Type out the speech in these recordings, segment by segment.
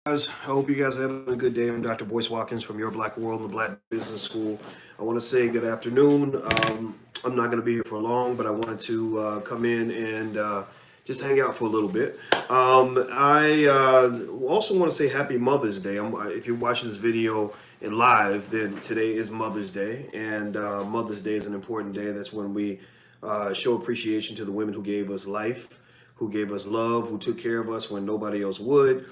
Guys, I hope you guys are having a good day. I'm Dr. Boyce Watkins from Your Black World and the Black Business School. I want to say good afternoon. I'm not going to be here for long, but I wanted to come in and just hang out for a little bit. I also want to say Happy Mother's Day. If you're watching this video in live, then today is Mother's Day, and Mother's Day is an important day. That's when we show appreciation to the women who gave us life, who gave us love, who took care of us when nobody else would,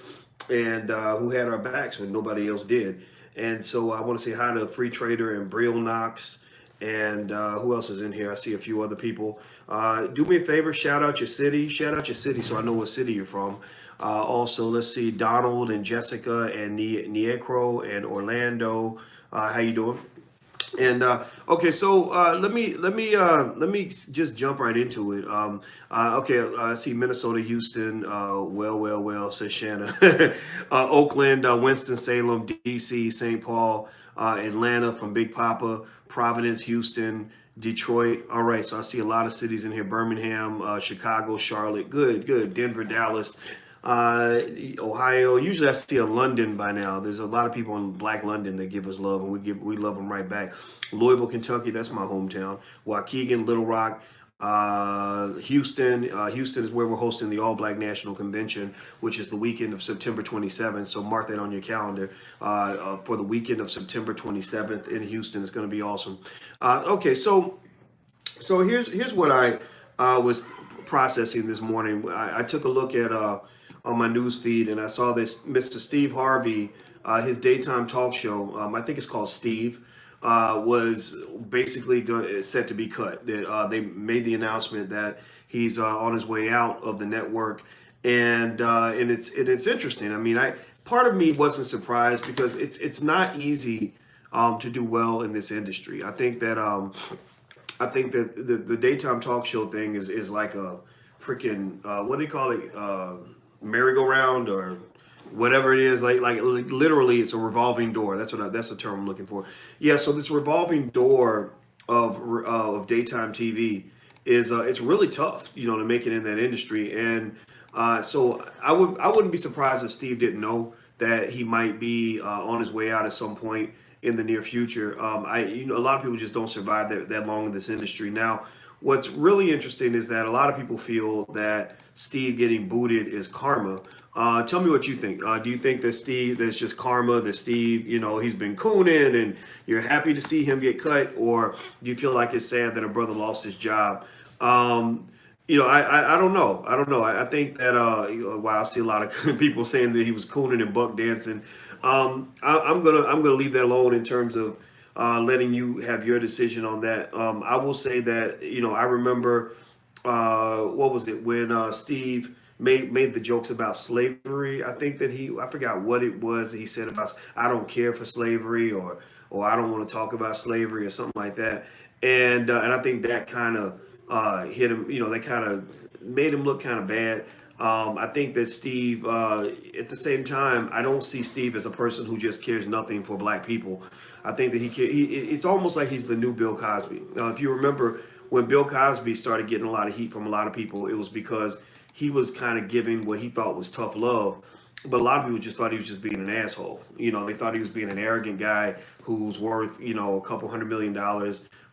and who had our backs when nobody else did. And so I want to say hi to Free Trader and Brill Knox, and who else is in here? I see a few other people. Do me a favor, shout out your city, so I know what city you're from. Also, let's see, Donald and Jessica and Niekro and Orlando. How you doing? And okay, so let me just jump right into it. Okay, I see Minnesota, Houston. Well, says Shanna. Oakland, Winston Salem, D.C., St. Paul, Atlanta from Big Papa, Providence, Houston, Detroit. All right, so I see a lot of cities in here: Birmingham, Chicago, Charlotte. Good. Denver, Dallas. Ohio. Usually I see a London by now. There's a lot of people in Black London that give us love, and we love them right back. Louisville, Kentucky, that's my hometown. Waukegan, Little Rock, Houston. Houston is where we're hosting the All Black National Convention, which is the weekend of September 27th. So mark that on your calendar for the weekend of September 27th in Houston. It's going to be awesome. Okay, so here's what I was processing this morning. I took a look at on my news feed, and I saw this Mr. Steve Harvey, his daytime talk show. I think it's called Steve. Was basically set to be cut. They made the announcement that he's on his way out of the network, and it's interesting. I mean, part of me wasn't surprised because it's not easy to do well in this industry. I think that the daytime talk show thing is like a freaking what do you call it, merry-go-round or whatever it is, like literally it's a revolving door. That's the term I'm looking for. Yeah, so this revolving door of daytime TV is it's really tough, to make it in that industry. And so I wouldn't be surprised if Steve didn't know that he might be on his way out at some point in the near future. A lot of people just don't survive that long in this industry. Now, what's really interesting is that a lot of people feel that Steve getting booted is karma. Tell me what you think. Do you think that that's just karma, that Steve, he's been cooning and you're happy to see him get cut? Or do you feel like it's sad that a brother lost his job? I don't know. I think that while I see a lot of people saying that he was cooning and buck dancing, I'm gonna leave that alone in terms of letting you have your decision on that. I will say that I remember what was it when Steve made the jokes about slavery. I think that I forgot what it was that he said about I don't care for slavery or I don't want to talk about slavery or something like that. And I think that kind of hit him. They kind of made him look kind of bad. I think that Steve, at the same time, I don't see Steve as a person who just cares nothing for Black people. I think that it's almost like he's the new Bill Cosby. If you remember when Bill Cosby started getting a lot of heat from a lot of people, it was because he was kind of giving what he thought was tough love. But a lot of people just thought he was just being an asshole. They thought he was being an arrogant guy who's worth, a couple $100 million,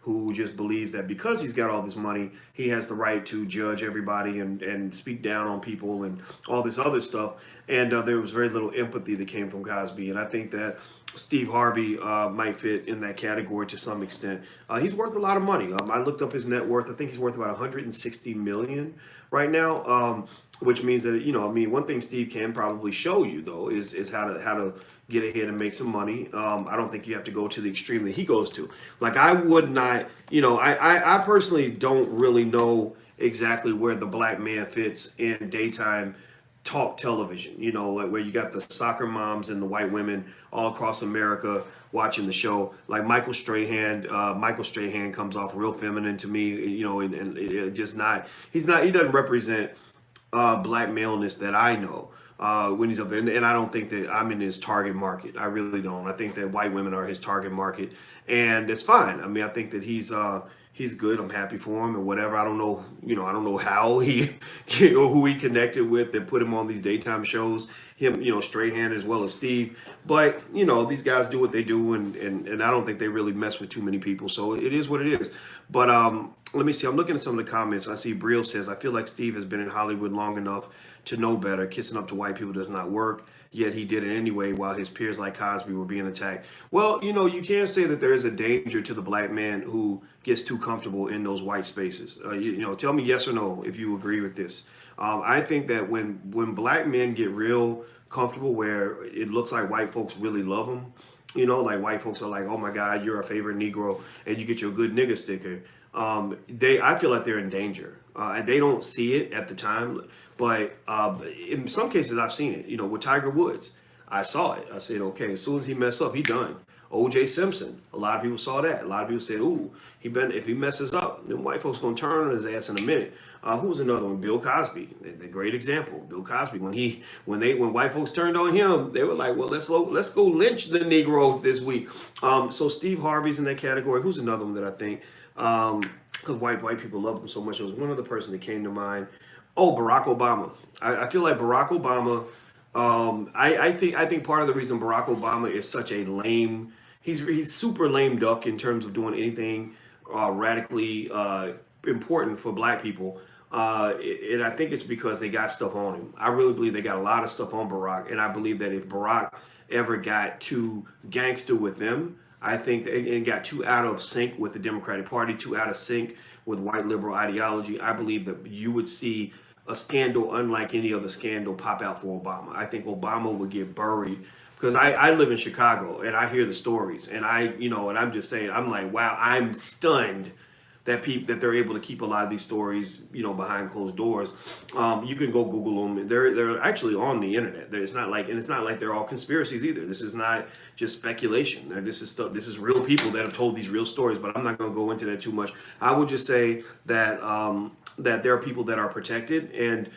who just believes that because he's got all this money, he has the right to judge everybody and speak down on people and all this other stuff. And there was very little empathy that came from Cosby. And I think that Steve Harvey might fit in that category to some extent. He's worth a lot of money. I looked up his net worth. I think he's worth about 160 million right now, which means that one thing Steve can probably show you though is how to get ahead and make some money. I don't think you have to go to the extreme that he goes to. Like I would not, I personally don't really know exactly where the Black man fits in daytime talk television, like where you got the soccer moms and the white women all across America watching the show. Like Michael Strahan comes off real feminine to me, and it just not, he doesn't represent Black maleness that I know when he's up there. And I don't think that I'm in his target market. I really don't. I think that white women are his target market, and it's fine. I mean, I think that he's good. I'm happy for him and whatever. I don't know how he, who he connected with that put him on these daytime shows. him, Strahan as well as Steve. But, these guys do what they do, and I don't think they really mess with too many people. So it is what it is. But let me see. I'm looking at some of the comments. I see Briel says, I feel like Steve has been in Hollywood long enough to know better. Kissing up to white people does not work. Yet he did it anyway while his peers like Cosby were being attacked. Well, you can't say that there is a danger to the black man who gets too comfortable in those white spaces. Tell me yes or no if you agree with this. I think that when black men get real comfortable where it looks like white folks really love them, like white folks are like, oh my God, you're our favorite Negro, and you get your good nigga sticker. I feel like they're in danger. They don't see it at the time, but in some cases I've seen it. With Tiger Woods, I saw it. I said, okay, as soon as he messed up, he done. O.J. Simpson, a lot of people saw that. A lot of people said, ooh, if he messes up, then white folks gonna turn on his ass in a minute. Who was another one? Bill Cosby, the great example. Bill Cosby, when white folks turned on him, they were like, well, let's go lynch the Negro this week. So Steve Harvey's in that category. Who's another one that I think? Because white people love him so much. There was one other person that came to mind. Oh, Barack Obama. I feel like Barack Obama. I think part of the reason Barack Obama is such a lame. He's super lame duck in terms of doing anything radically important for black people. And I think it's because they got stuff on him. I really believe they got a lot of stuff on Barack, and I believe that if Barack ever got too gangster with them, I think and got too out of sync with the Democratic Party, too out of sync with white liberal ideology, I believe that you would see a scandal unlike any other scandal pop out for Obama. I think Obama would get buried because I live in Chicago and I hear the stories, and and I'm just saying, I'm like, wow, I'm stunned that they're able to keep a lot of these stories, behind closed doors. You can go Google them. They're actually on the internet. It's not like they're all conspiracies either. This is not just speculation. This is real people that have told these real stories. But I'm not going to go into that too much. I would just say that that there are people that are protected, and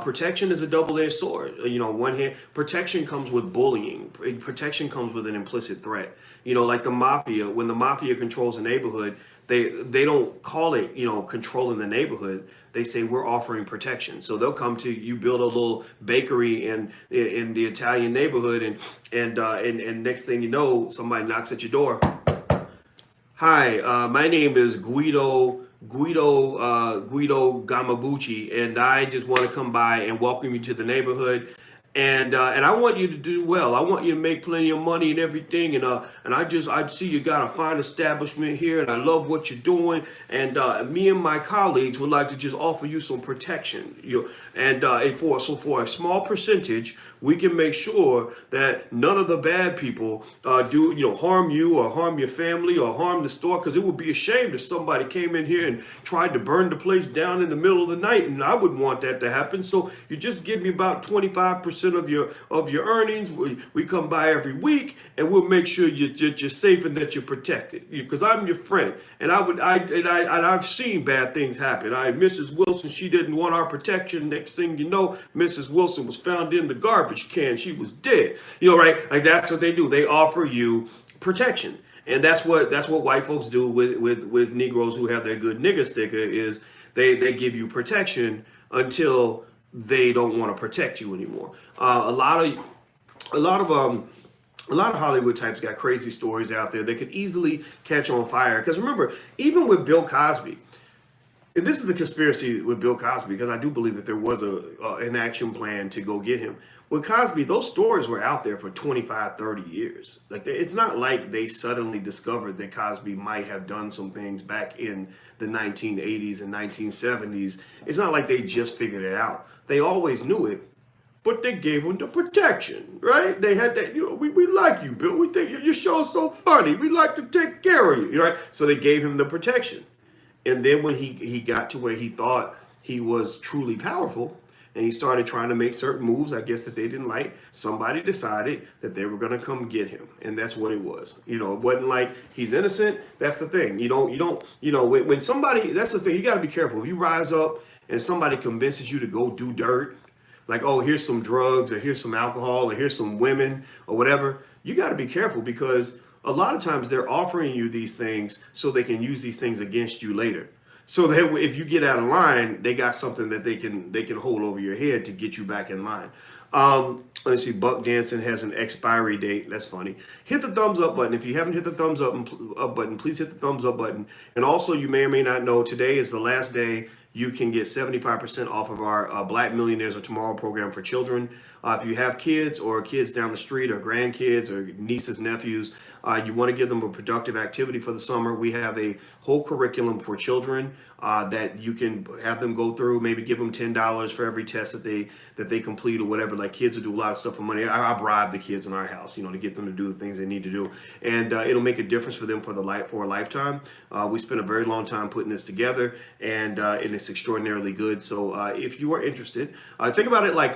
protection is a double-edged sword. One hand, protection comes with bullying. Protection comes with an implicit threat. Like the mafia. When the mafia controls a neighborhood, they don't call it, controlling the neighborhood. They say we're offering protection. So they'll come to you, build a little bakery in the Italian neighborhood, and next thing you know, somebody knocks at your door. Hi, my name is Guido Gamabuchi, and I just want to come by and welcome you to the neighborhood. And I want you to do well. I want you to make plenty of money and everything. And I see you got a fine establishment here, and I love what you're doing. And me and my colleagues would like to just offer you some protection. For a small percentage, we can make sure that none of the bad people harm you or harm your family or harm the store, because it would be a shame if somebody came in here and tried to burn the place down in the middle of the night, and I wouldn't want that to happen. So you just give me about 25% of your earnings. We come by every week, and we'll make sure you're safe and that you're protected, because I'm your friend. And I've seen bad things happen. Mrs. Wilson, she didn't want our protection. Next thing you know, Mrs. Wilson was found in the garbage can. She was dead. Right? Like, that's what they do. They offer you protection. And that's what white folks do with Negroes who have their good nigger sticker, is they give you protection until they don't want to protect you anymore. A lot of Hollywood types got crazy stories out there. They could easily catch on fire. Because remember, even with Bill Cosby, and this is the conspiracy with Bill Cosby, because I do believe that there was an action plan to go get him. With Cosby, those stories were out there for 25, 30 years. Like, it's not like they suddenly discovered that Cosby might have done some things back in the 1980s and 1970s. It's not like they just figured it out. They always knew it, but they gave him the protection, right? They had that, we like you, Bill. We think your show's so funny. We like to take care of you, right? So they gave him the protection. And then when he got to where he thought he was truly powerful, and he started trying to make certain moves, I guess, that they didn't like, somebody decided that they were going to come get him. And that's what it was. It wasn't like he's innocent. That's the thing. When somebody, that's the thing, you got to be careful. If you rise up and somebody convinces you to go do dirt, like, oh, here's some drugs, or here's some alcohol, or here's some women, or whatever, you got to be careful, because a lot of times they're offering you these things so they can use these things against you later. So that if you get out of line, they got something that they can hold over your head to get you back in line. Let's see. Buck Dancing has an expiry date. That's funny. Hit the thumbs up button. If you haven't hit the thumbs up button, please hit the thumbs up button. And also, you may or may not know, today is the last day you can get 75% off of our Black Millionaires of Tomorrow program for children. If you have kids or kids down the street or grandkids or nieces, nephews, you want to give them a productive activity for the summer. We have a whole curriculum for children that you can have them go through. Maybe give them $10 for every test that they complete or whatever. Like kids will do a lot of stuff for money. I bribe the kids in our house, to get them to do the things they need to do, and it'll make a difference for them for a lifetime. We spent a very long time putting this together, and it's extraordinarily good. So if you are interested, think about it like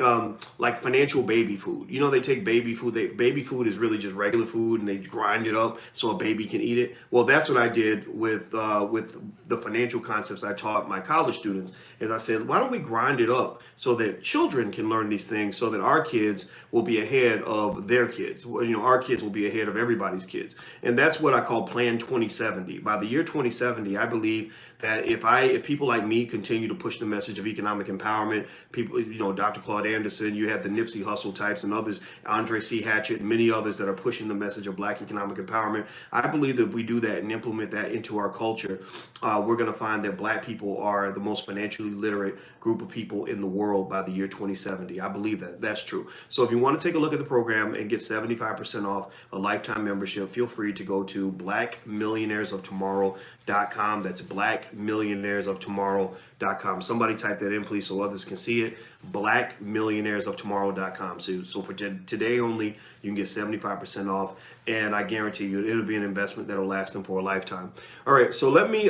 financial baby food. They take baby food. Baby food is really just regular food, and they grind it up so a baby can eat it. Well, that's what I did with the financial concepts I taught my college students. Is I said, why don't we grind it up so that children can learn these things, so that our kids will be ahead of their kids. Our kids will be ahead of everybody's kids, and that's what I call Plan 2070. By the year 2070, I believe that if people like me continue to push the message of economic empowerment, people, Dr. Claude Anderson, you have the Nipsey Hussle types and others, Andre C. Hatchett, many others that are pushing the message of Black economic empowerment. I believe that if we do that and implement that into our culture, we're going to find that Black people are the most financially literate group of people in the world by the year 2070. I believe that that's true. So if you want to take a look at the program and get 75% off a lifetime membership, feel free to go to blackmillionairesoftomorrow.com. That's blackmillionairesoftomorrow.com. Somebody type that in, please, so others can see it. blackmillionairesoftomorrow.com. So for today only, you can get 75% off, and I guarantee you it'll be an investment that'll last them for a lifetime. All right, so let me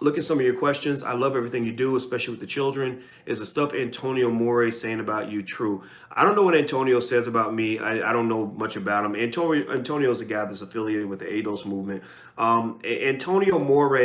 look at some of your questions. I love everything you do, especially with the children. Is the stuff Antonio More saying about you true? I don't know what Antonio says about me. I don't know much about him. Antonio is a guy that's affiliated with the ADOS movement. Antonio More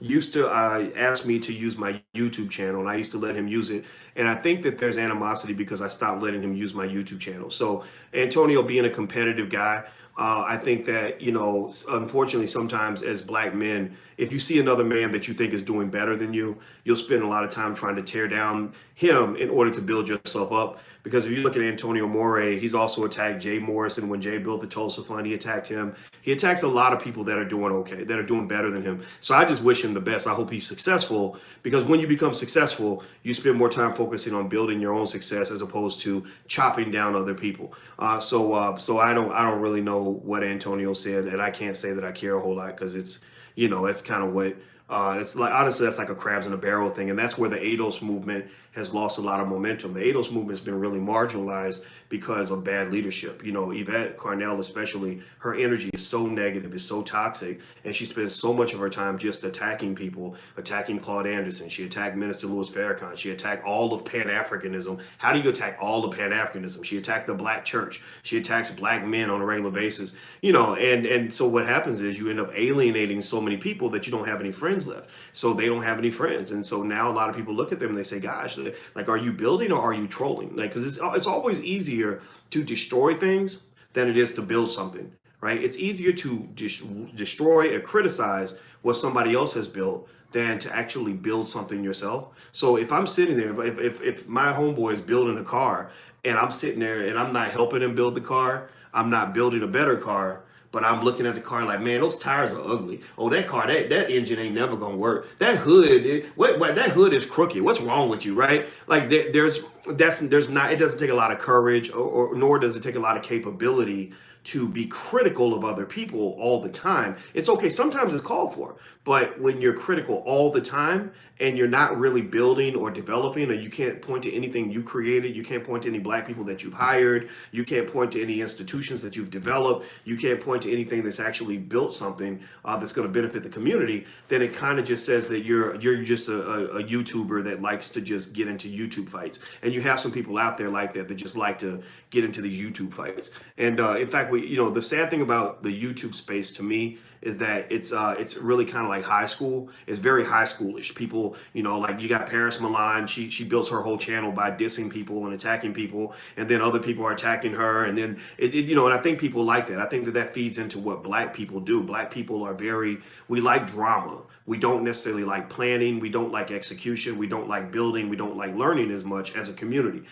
used to ask me to use my YouTube channel, and I used to let him use it. And I think that there's animosity because I stopped letting him use my YouTube channel. So Antonio, being a competitive guy, I think that, unfortunately, sometimes as Black men, if you see another man that you think is doing better than you, you'll spend a lot of time trying to tear down him in order to build yourself up. Because if you look at Antonio More, he's also attacked Jay Morrison. When Jay built the Tulsa Fund, he attacked him. He attacks a lot of people that are doing okay, that are doing better than him. So I just wish him the best. I hope he's successful, because when you become successful, you spend more time focusing on building your own success as opposed to chopping down other people. So I don't really know what Antonio said, and I can't say that I care a whole lot, because it's kind of what. It's like, honestly, that's like a crabs in a barrel thing. And that's where the ADOS movement has lost a lot of momentum. The ADOS movement has been really marginalized because of bad leadership. Yvette Carnell, especially, her energy is so negative, is so toxic, and she spends so much of her time just attacking people, attacking Claude Anderson. She attacked Minister Louis Farrakhan. She attacked all of Pan-Africanism. How do you attack all of Pan-Africanism? She attacked the Black church. She attacks Black men on a regular basis. And so what happens is you end up alienating so many people that you don't have any friends left. So they don't have any friends. And so now a lot of people look at them and they say, gosh, like, are you building or are you trolling? Like, because it's always easier to destroy things than it is to build something, right? It's easier to destroy or criticize what somebody else has built than to actually build something yourself. So if I'm sitting there, if my homeboy is building a car and I'm sitting there and I'm not helping him build the car, I'm not building a better car, but I'm looking at the car like, man, those tires are ugly. Oh, that car, that engine ain't never gonna work. That hood, that hood is crooked. What's wrong with you, right? Like it doesn't take a lot of courage, or nor does it take a lot of capability to be critical of other people all the time. It's okay, sometimes it's called for, but when you're critical all the time and you're not really building or developing, or you can't point to anything you created, you can't point to any Black people that you've hired, you can't point to any institutions that you've developed, you can't point to anything that's actually built something that's going to benefit the community, then it kind of just says that you're just a YouTuber that likes to just get into YouTube fights. And you have some people out there like that just like to get into these YouTube fights. And in fact, the sad thing about the YouTube space to me is that it's really kind of like high school. It's very high schoolish. People, like you got Paris Milan. She built her whole channel by dissing people and attacking people, and then other people are attacking her, and then and I think people like that. I think that feeds into what black people do. Black people are we like drama. We don't necessarily like planning. We don't like execution. We don't like building. We don't like learning as much as a community.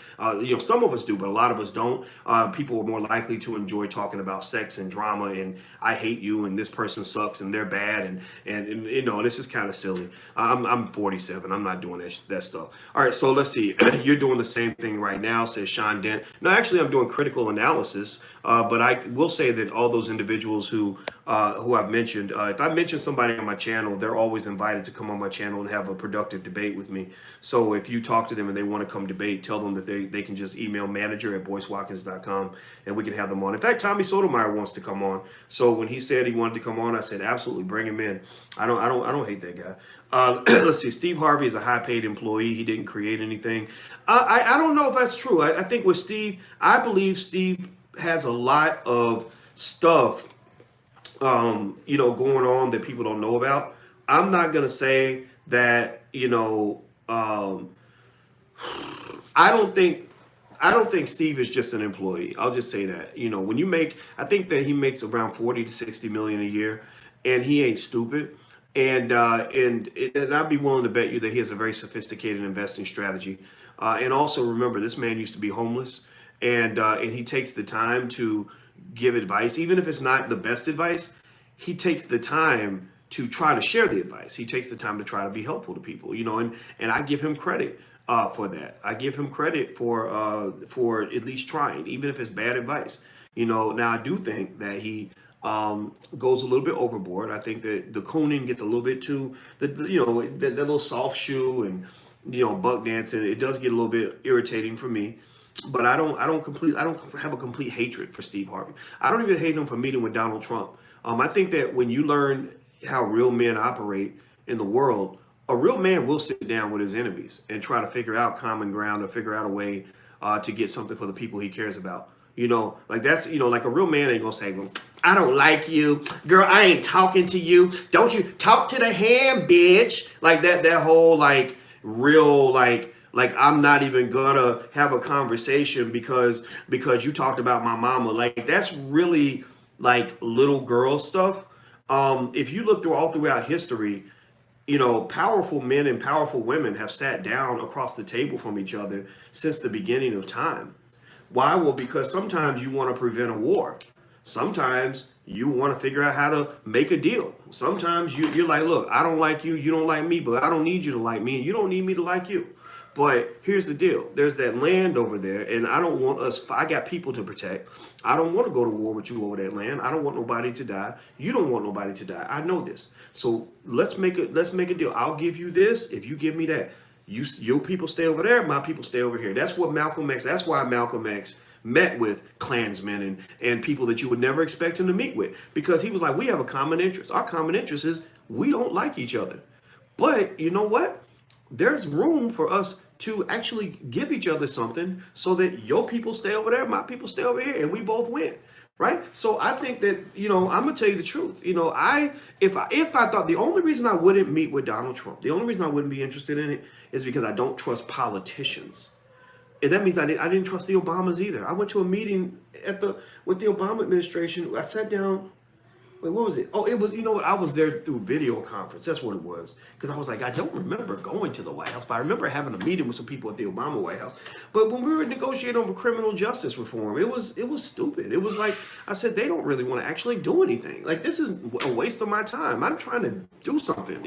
Some of us do, but a lot of us don't. People are more likely to enjoy talking about sex and drama and I hate you and this person sucks and they're bad and this is kind of silly. I'm 47. I'm not doing that stuff. All right, so let's see. You're doing the same thing right now, says Sean Dent. No, actually, I'm doing critical analysis. But I will say that all those individuals who I've mentioned, if I mention somebody on my channel, they're always invited to come on my channel and have a productive debate with me. So if you talk to them and they want to come debate, tell them that they can just email manager@boycewatkins.com and we can have them on. In fact, Tommy Sotomayor wants to come on. So when he said he wanted to come on, I said, absolutely, bring him in. I don't hate that guy. Let's see. Steve Harvey is a high-paid employee. He didn't create anything. I don't know if that's true. I think with Steve, I believe Steve has a lot of stuff, going on that people don't know about. I'm not going to say that, I don't think Steve is just an employee. I'll just say that, I think that he makes around 40 to 60 million a year and he ain't stupid. And I'd be willing to bet you that he has a very sophisticated investing strategy. And also remember, this man used to be homeless. And he takes the time to give advice, even if it's not the best advice. He takes the time to try to share the advice. He takes the time to try to be helpful to people, and I give him credit for that. I give him credit for at least trying, even if it's bad advice. Now I do think that he goes a little bit overboard. I think that the cooning gets a little bit too, that little soft shoe and buck dancing. It does get a little bit irritating for me. But I don't have a complete hatred for Steve Harvey. I don't even hate him for meeting with Donald Trump. I think that when you learn how real men operate in the world, a real man will sit down with his enemies and try to figure out common ground or figure out a way to get something for the people he cares about. That's, like a real man ain't gonna say, well, I don't like you. Girl, I ain't talking to you. Don't you talk to the ham, bitch. Like that whole real I'm not even gonna have a conversation because you talked about my mama. Like that's really little girl stuff. If you look all throughout history, powerful men and powerful women have sat down across the table from each other since the beginning of time. Why? Well, because sometimes you want to prevent a war. Sometimes you want to figure out how to make a deal. Sometimes you're like, look, I don't like you, you don't like me, but I don't need you to like me, and you don't need me to like you. But here's the deal. There's that land over there, and I don't want us. I got people to protect. I don't want to go to war with you over that land. I don't want nobody to die. You don't want nobody to die. I know this. So let's make a deal. I'll give you this if you give me that. Your people stay over there. My people stay over here. That's what Malcolm X. That's why Malcolm X met with Klansmen and people that you would never expect him to meet with, because he was like, we have a common interest. Our common interest is we don't like each other. But you know what? There's room for us to actually give each other something so that your people stay over there, my people stay over here, and we both win, right? So I think that, I'm gonna tell you the truth. If I thought the only reason I wouldn't meet with Donald Trump, the only reason I wouldn't be interested in it is because I don't trust politicians. And that means I didn't trust the Obamas either. I went to a meeting with the Obama administration. I sat down. Wait, what was it? Oh, it was, I was there through video conference. That's what it was. Because I was like, I don't remember going to the White House, but I remember having a meeting with some people at the Obama White House. But when we were negotiating over criminal justice reform, it was stupid. It was like, I said, they don't really want to actually do anything. Like, this is a waste of my time. I'm trying to do something,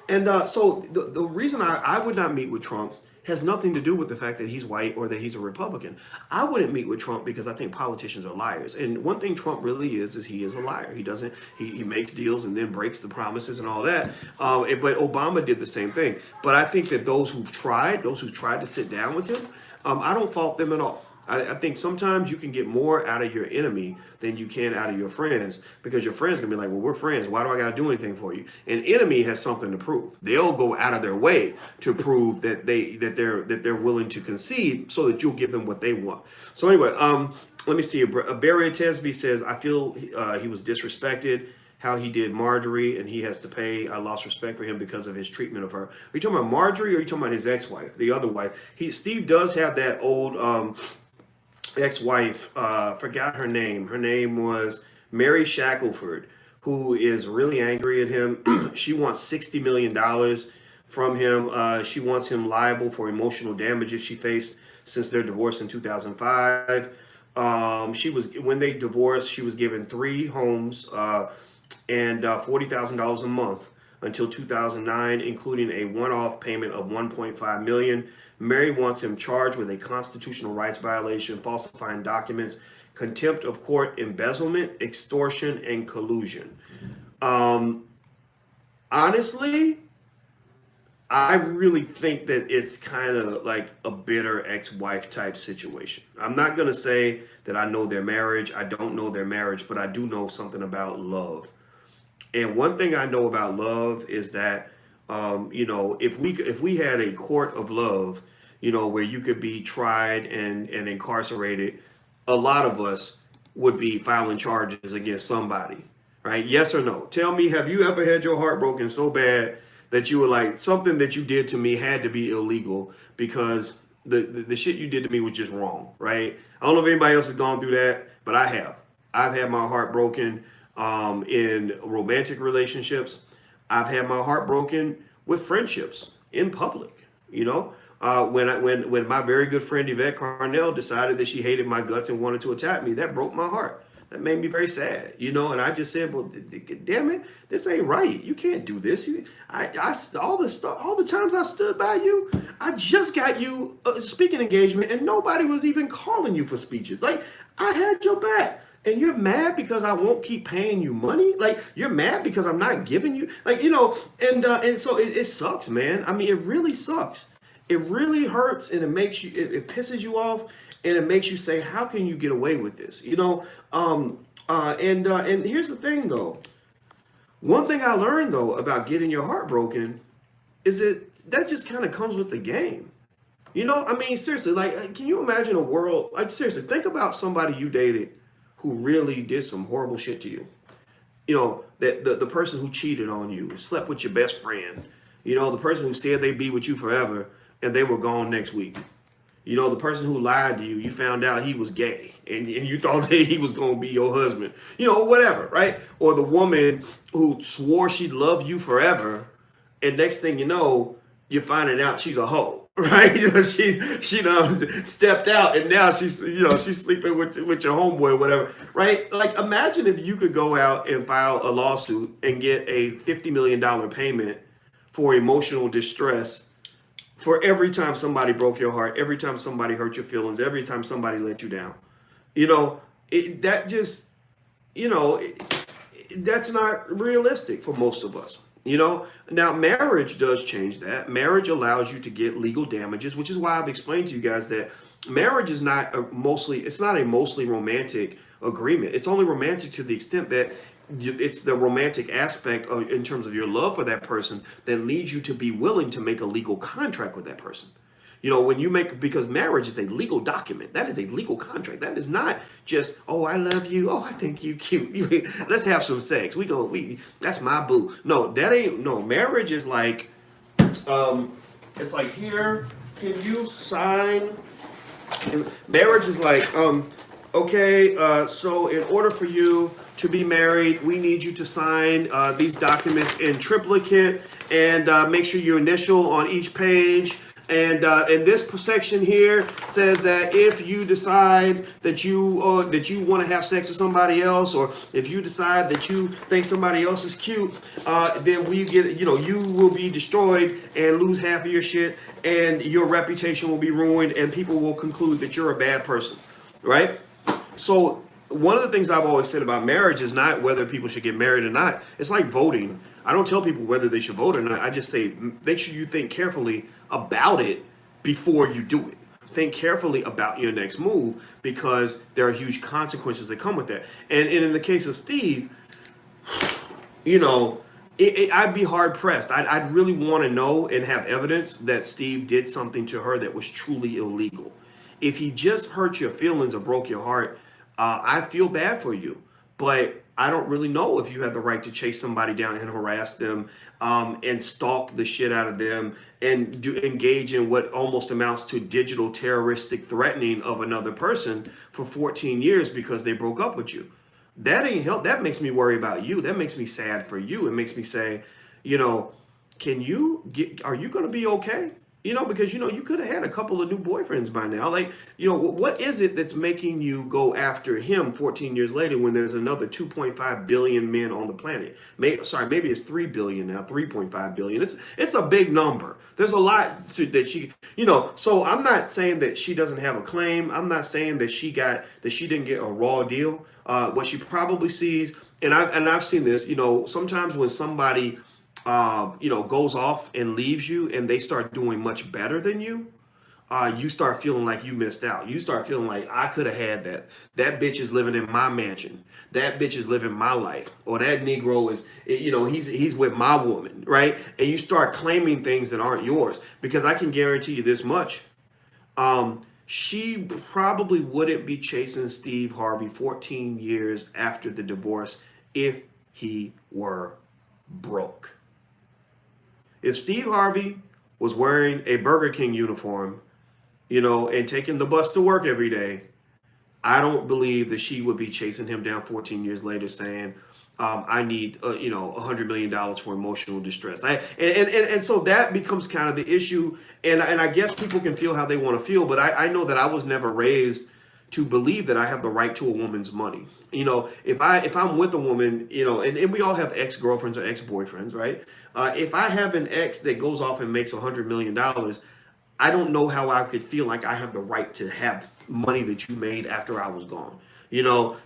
And so the reason I would not meet with Trump has nothing to do with the fact that he's white or that he's a Republican. I wouldn't meet with Trump because I think politicians are liars. And one thing Trump really is he is a liar. He makes deals and then breaks the promises and all that. But Obama did the same thing. But I think that those who've tried to sit down with him, I don't fault them at all. I think sometimes you can get more out of your enemy than you can out of your friends, because your friends gonna be like, well, we're friends. Why do I gotta do anything for you? An enemy has something to prove. They'll go out of their way to prove that they're willing to concede so that you'll give them what they want. So anyway, let me see. Barry Tesby says, I feel he was disrespected. how he did Marjorie, and he has to pay. I lost respect for him because of his treatment of her. Are you talking about Marjorie, or are you talking about his ex-wife, the other wife? Steve does have that old ex-wife. Forgot her name. Her name was Mary Shackelford, who is really angry at him. She wants $60 million from him. She wants him liable for emotional damages she faced since their divorce in 2005. When they divorced, she was given 3 homes and $40,000 a month until 2009, including a one-off payment of $1.5 million. Mary wants him charged with a constitutional rights violation, falsifying documents, contempt of court, embezzlement, extortion, and collusion. Honestly, I really think that it's kind of like a bitter ex-wife type situation. I'm not going to say that I know their marriage. I don't know their marriage, but I do know something about love. And one thing I know about love is that, if we had a court of love, where you could be tried and incarcerated, a lot of us would be filing charges against somebody, right? Yes or no? Tell me, have you ever had your heart broken so bad that you were like, something that you did to me had to be illegal because the shit you did to me was just wrong, right? I don't know if anybody else has gone through that, but I have. I've had my heart broken in romantic relationships. I've had my heart broken with friendships in public. When my very good friend Yvette Carnell decided that she hated my guts and wanted to attack me, that broke my heart. That made me very sad, and I just said, well, damn it, this ain't right. You can't do this. All the times I stood by you, I just got you a speaking engagement and nobody was even calling you for speeches. Like, I had your back. And you're mad because I won't keep paying you money? Like, you're mad because I'm not giving you, and so it sucks, man. I mean, it really sucks. It really hurts, and it makes you, it pisses you off, and it makes you say, how can you get away with this? And here's the thing, though. One thing I learned, though, about getting your heart broken is that just kind of comes with the game. I mean, seriously, like, can you imagine a world, like, seriously, think about somebody you dated who really did some horrible shit to you. That the person who cheated on you, slept with your best friend, the person who said they'd be with you forever and they were gone next week. The person who lied to you, you found out he was gay and you thought that he was going to be your husband, whatever, right? Or the woman who swore she'd love you forever and next thing you know, you're finding out she's a hoe. Right, she done stepped out, and now she's sleeping with your homeboy or whatever. Right, like imagine if you could go out and file a lawsuit and get a $50 million payment for emotional distress for every time somebody broke your heart, every time somebody hurt your feelings, every time somebody let you down. That's not realistic for most of us. Now marriage does change that. Marriage allows you to get legal damages, which is why I've explained to you guys that marriage is not a mostly romantic agreement. It's only romantic to the extent that it's the romantic aspect in terms of your love for that person that leads you to be willing to make a legal contract with that person. Because marriage is a legal document. That is a legal contract. That is not just, oh, I love you. Oh, I think you cute. Let's have some sex. That's my boo. No, marriage is like, it's like, here, can you sign? Marriage is like, okay, so in order for you to be married, we need you to sign these documents in triplicate and make sure you initial on each page. And this section here says that if you decide that you want to have sex with somebody else, or if you decide that you think somebody else is cute, then you will be destroyed and lose half of your shit, and your reputation will be ruined, and people will conclude that you're a bad person, right? So one of the things I've always said about marriage is not whether people should get married or not. It's like voting. I don't tell people whether they should vote or not. I just say, make sure you think carefully about it before you do it. Think carefully about your next move, because there are huge consequences that come with that. And in the case of Steve, I'd be hard pressed. I'd really want to know and have evidence that Steve did something to her that was truly illegal. If he just hurt your feelings or broke your heart, I feel bad for you. but I don't really know if you have the right to chase somebody down and harass them, and stalk the shit out of them, and engage in what almost amounts to digital terroristic threatening of another person for 14 years because they broke up with you. That ain't help. That makes me worry about you. That makes me sad for you. It makes me say, you know, are you going to be okay? Because, you could have had a couple of new boyfriends by now. Like, what is it that's making you go after him 14 years later when there's another 2.5 billion men on the planet? Maybe it's 3 billion now, 3.5 billion. It's a big number. There's a lot that so I'm not saying that she doesn't have a claim. I'm not saying that she didn't get a raw deal. What she probably sees, and I've seen this, sometimes when somebody goes off and leaves you and they start doing much better than you, you start feeling like you missed out. You start feeling like I could have had that. That bitch is living in my mansion. That bitch is living my life. Or that Negro is, he's with my woman, right? And you start claiming things that aren't yours. Because I can guarantee you this much. She probably wouldn't be chasing Steve Harvey 14 years after the divorce if he were broke. If Steve Harvey was wearing a Burger King uniform, and taking the bus to work every day, I don't believe that she would be chasing him down 14 years later saying, I need, $100 million for emotional distress. And so that becomes kind of the issue. And I guess people can feel how they want to feel, but I know that I was never raised to believe that I have the right to a woman's money. If I'm with a woman, and we all have ex-girlfriends or ex-boyfriends, right? If I have an ex that goes off and makes $100 million, I don't know how I could feel like I have the right to have money that you made after I was gone.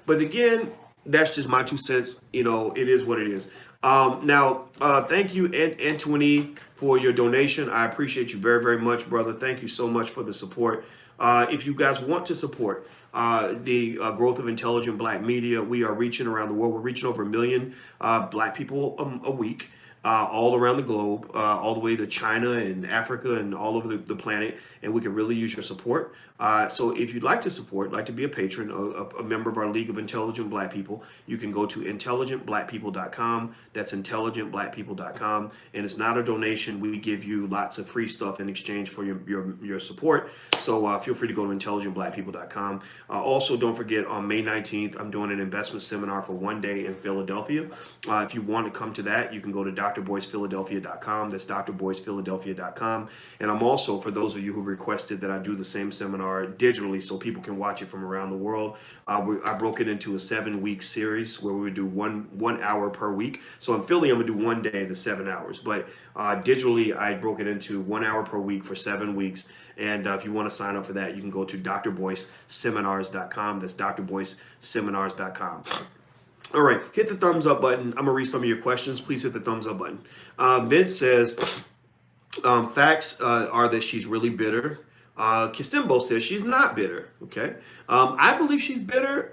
But again, that's just my 2 cents. It is what it is. Now, thank you, Anthony, for your donation. I appreciate you very, very much, brother. Thank you so much for the support. If you guys want to support the growth of intelligent Black media, we are reaching around the world. We're reaching over 1 million Black people a week. All around the globe, all the way to China and Africa and all over the planet, and we can really use your support. So if you'd like to support, like to be a patron, a member of our League of Intelligent Black People, you can go to intelligentblackpeople.com. That's intelligentblackpeople.com, and it's not a donation. We give you lots of free stuff in exchange for your support. So feel free to go to intelligentblackpeople.com. Also, don't forget, on May 19th, I'm doing an investment seminar for 1 day in Philadelphia. If you want to come to that, you can go to drboycephiladelphia.com. That's drboycephiladelphia.com. And I'm also, for those of you who requested that I do the same seminar digitally so people can watch it from around the world, I broke it into a 7-week series where we would do one hour per week. So in Philly, I'm going to do 1 day, the 7 hours. But digitally, I broke it into 1 hour per week for 7 weeks. And if you want to sign up for that, you can go to drboyceseminars.com. That's drboyceseminars.com. All right, hit the thumbs up button. I'm going to read some of your questions. Please hit the thumbs up button. Vince says, facts are that she's really bitter. Kistimbo says she's not bitter. Okay. I believe she's bitter,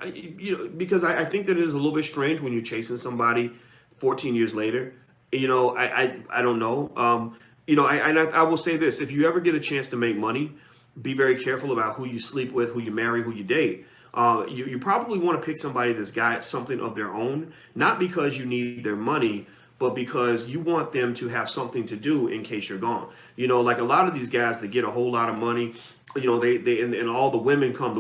because I think that it is a little bit strange when you're chasing somebody 14 years later. I don't know. I will say this. If you ever get a chance to make money, be very careful about who you sleep with, who you marry, who you date. You probably want to pick somebody that's got something of their own, not because you need their money, but because you want them to have something to do in case you're gone. Like a lot of these guys that get a whole lot of money, and all the women come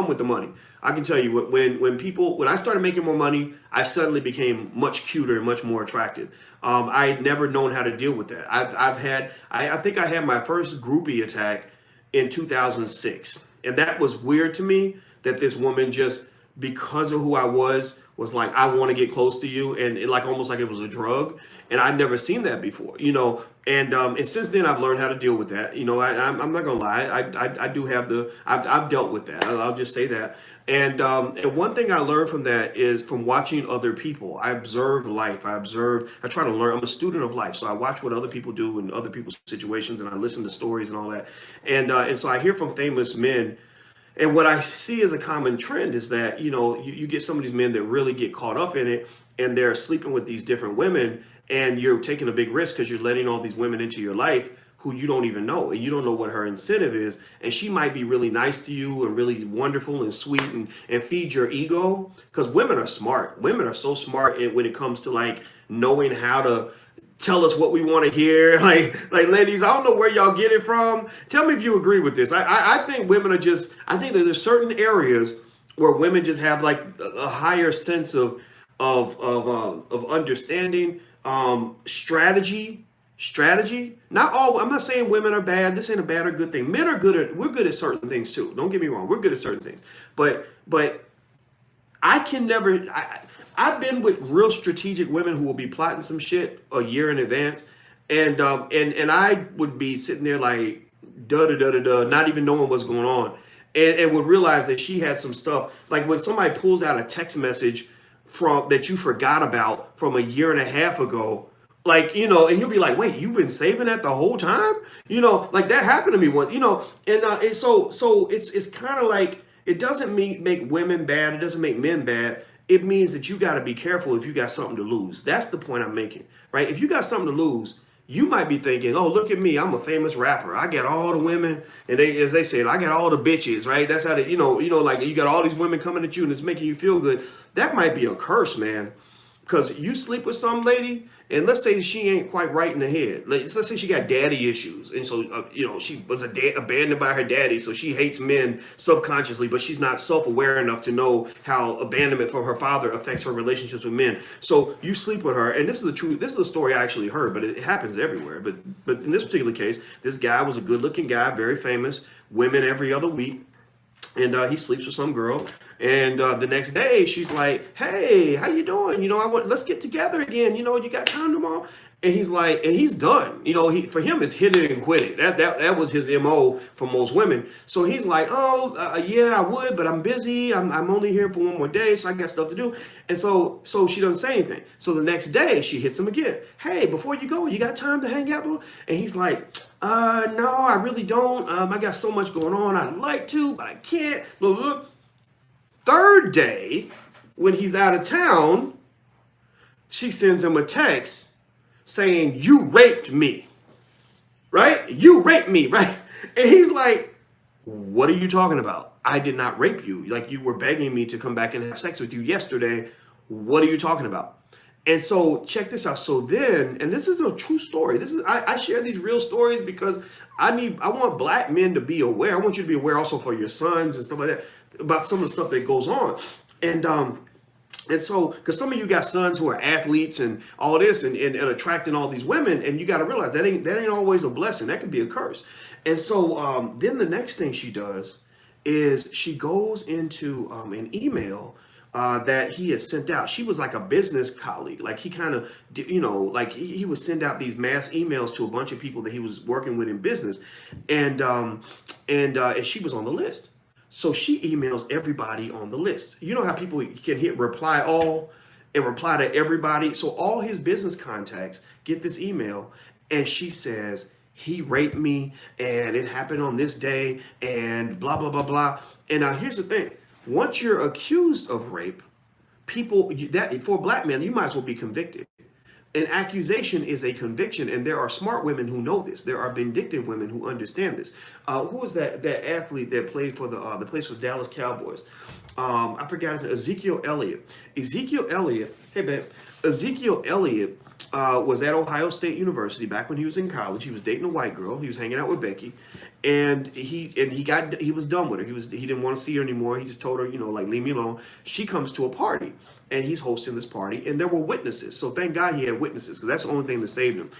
with the money. I can tell you when I started making more money, I suddenly became much cuter and much more attractive. I had never known how to deal with that. I think I had my first groupie attack in 2006. And that was weird to me, that this woman just, because of who I was like, I want to get close to you, and almost like it was a drug. And I'd never seen that before, and since then I've learned how to deal with that. I'm not gonna lie, I do have I've dealt with that. I'll just say that. And one thing I learned from that is from watching other people. I observe life. I try to learn. I'm a student of life. So I watch what other people do in other people's situations, and I listen to stories and all that. And so I hear from famous men. And what I see as a common trend is that, you get some of these men that really get caught up in it, and they're sleeping with these different women, and you're taking a big risk because you're letting all these women into your life. who you don't even know, and you don't know what her incentive is, and she might be really nice to you and really wonderful and sweet and feed your ego, because women are smart. Women are so smart when it comes to like knowing how to tell us what we want to hear. Like ladies, I don't know where y'all get it from. Tell me if you agree with this. I think women are just, I think that there's certain areas where women just have like a higher sense of understanding, strategy. Not all, I'm not saying women are bad. This ain't a bad or good thing. Men are we're good at certain things too. Don't get me wrong. We're good at certain things. But I can never, I've been with real strategic women who will be plotting some shit a year in advance. And I would be sitting there like, not even knowing what's going on. And would realize that she has some stuff. Like when somebody pulls out a text message from that you forgot about from a year and a half ago, like, and you'll be like, wait, you've been saving that the whole time? Like that happened to me once, and so it's kind of like, it doesn't make women bad. It doesn't make men bad. It means that you got to be careful if you got something to lose. That's the point I'm making, right? If you got something to lose, you might be thinking, oh, look at me. I'm a famous rapper. I got all the women, and as they said, I got all the bitches, right? That's how they, like you got all these women coming at you and it's making you feel good. That might be a curse, man. Because you sleep with some lady, and let's say she ain't quite right in the head. Let's say she got daddy issues, and so she was abandoned by her daddy, so she hates men subconsciously, but she's not self-aware enough to know how abandonment from her father affects her relationships with men. So you sleep with her, and this is the truth. This is a story I actually heard, but it happens everywhere. But in this particular case, this guy was a good-looking guy, very famous, women every other week. And he sleeps with some girl, and the next day she's like, "Hey, how you doing? Let's get together again. You got time tomorrow?" And he's like, and he's done. For him, it's hit it and quit it. That was his MO for most women. So he's like, "Oh, yeah, I would, but I'm busy. I'm only here for one more day, so I got stuff to do." And so she doesn't say anything. So the next day she hits him again. "Hey, before you go, you got time to hang out?" And he's like, "No, I really don't. I got so much going on. I'd like to, but I can't." Blah, blah, blah. Third day, when he's out of town, she sends him a text saying, "You raped me," right? "You raped me," right? And he's like, "What are you talking about? I did not rape you. Like, you were begging me to come back and have sex with you yesterday. What are you talking about?" And so check this out. So then, and this is a true story. I share these real stories because I want black men to be aware. I want you to be aware also for your sons and stuff like that about some of the stuff that goes on. And so, because some of you got sons who are athletes and all this and attracting all these women, and you got to realize that ain't always a blessing. That could be a curse. And so then the next thing she does is she goes into an email that he had sent out. She was like a business colleague. Like he kind of, like he would send out these mass emails to a bunch of people that he was working with in business. And she was on the list. So she emails everybody on the list. You know how people can hit reply all and reply to everybody? So all his business contacts get this email, and she says, "He raped me, and it happened on this day, and blah, blah, blah, blah." And now here's the thing. Once you're accused of rape, for black men, you might as well be convicted. An accusation is a conviction, and there are smart women who know this. There are vindictive women who understand this. Who was that athlete that played for the place for Dallas Cowboys? I forgot his name. Ezekiel Elliott. Hey man, Ezekiel Elliott was at Ohio State University back when he was in college. He was dating a white girl. He was hanging out with Becky, and he was done with her. He didn't want to see her anymore. He just told her, like, leave me alone. She comes to a party, and he's hosting this party, and there were witnesses. So thank God he had witnesses, because that's the only thing that saved him.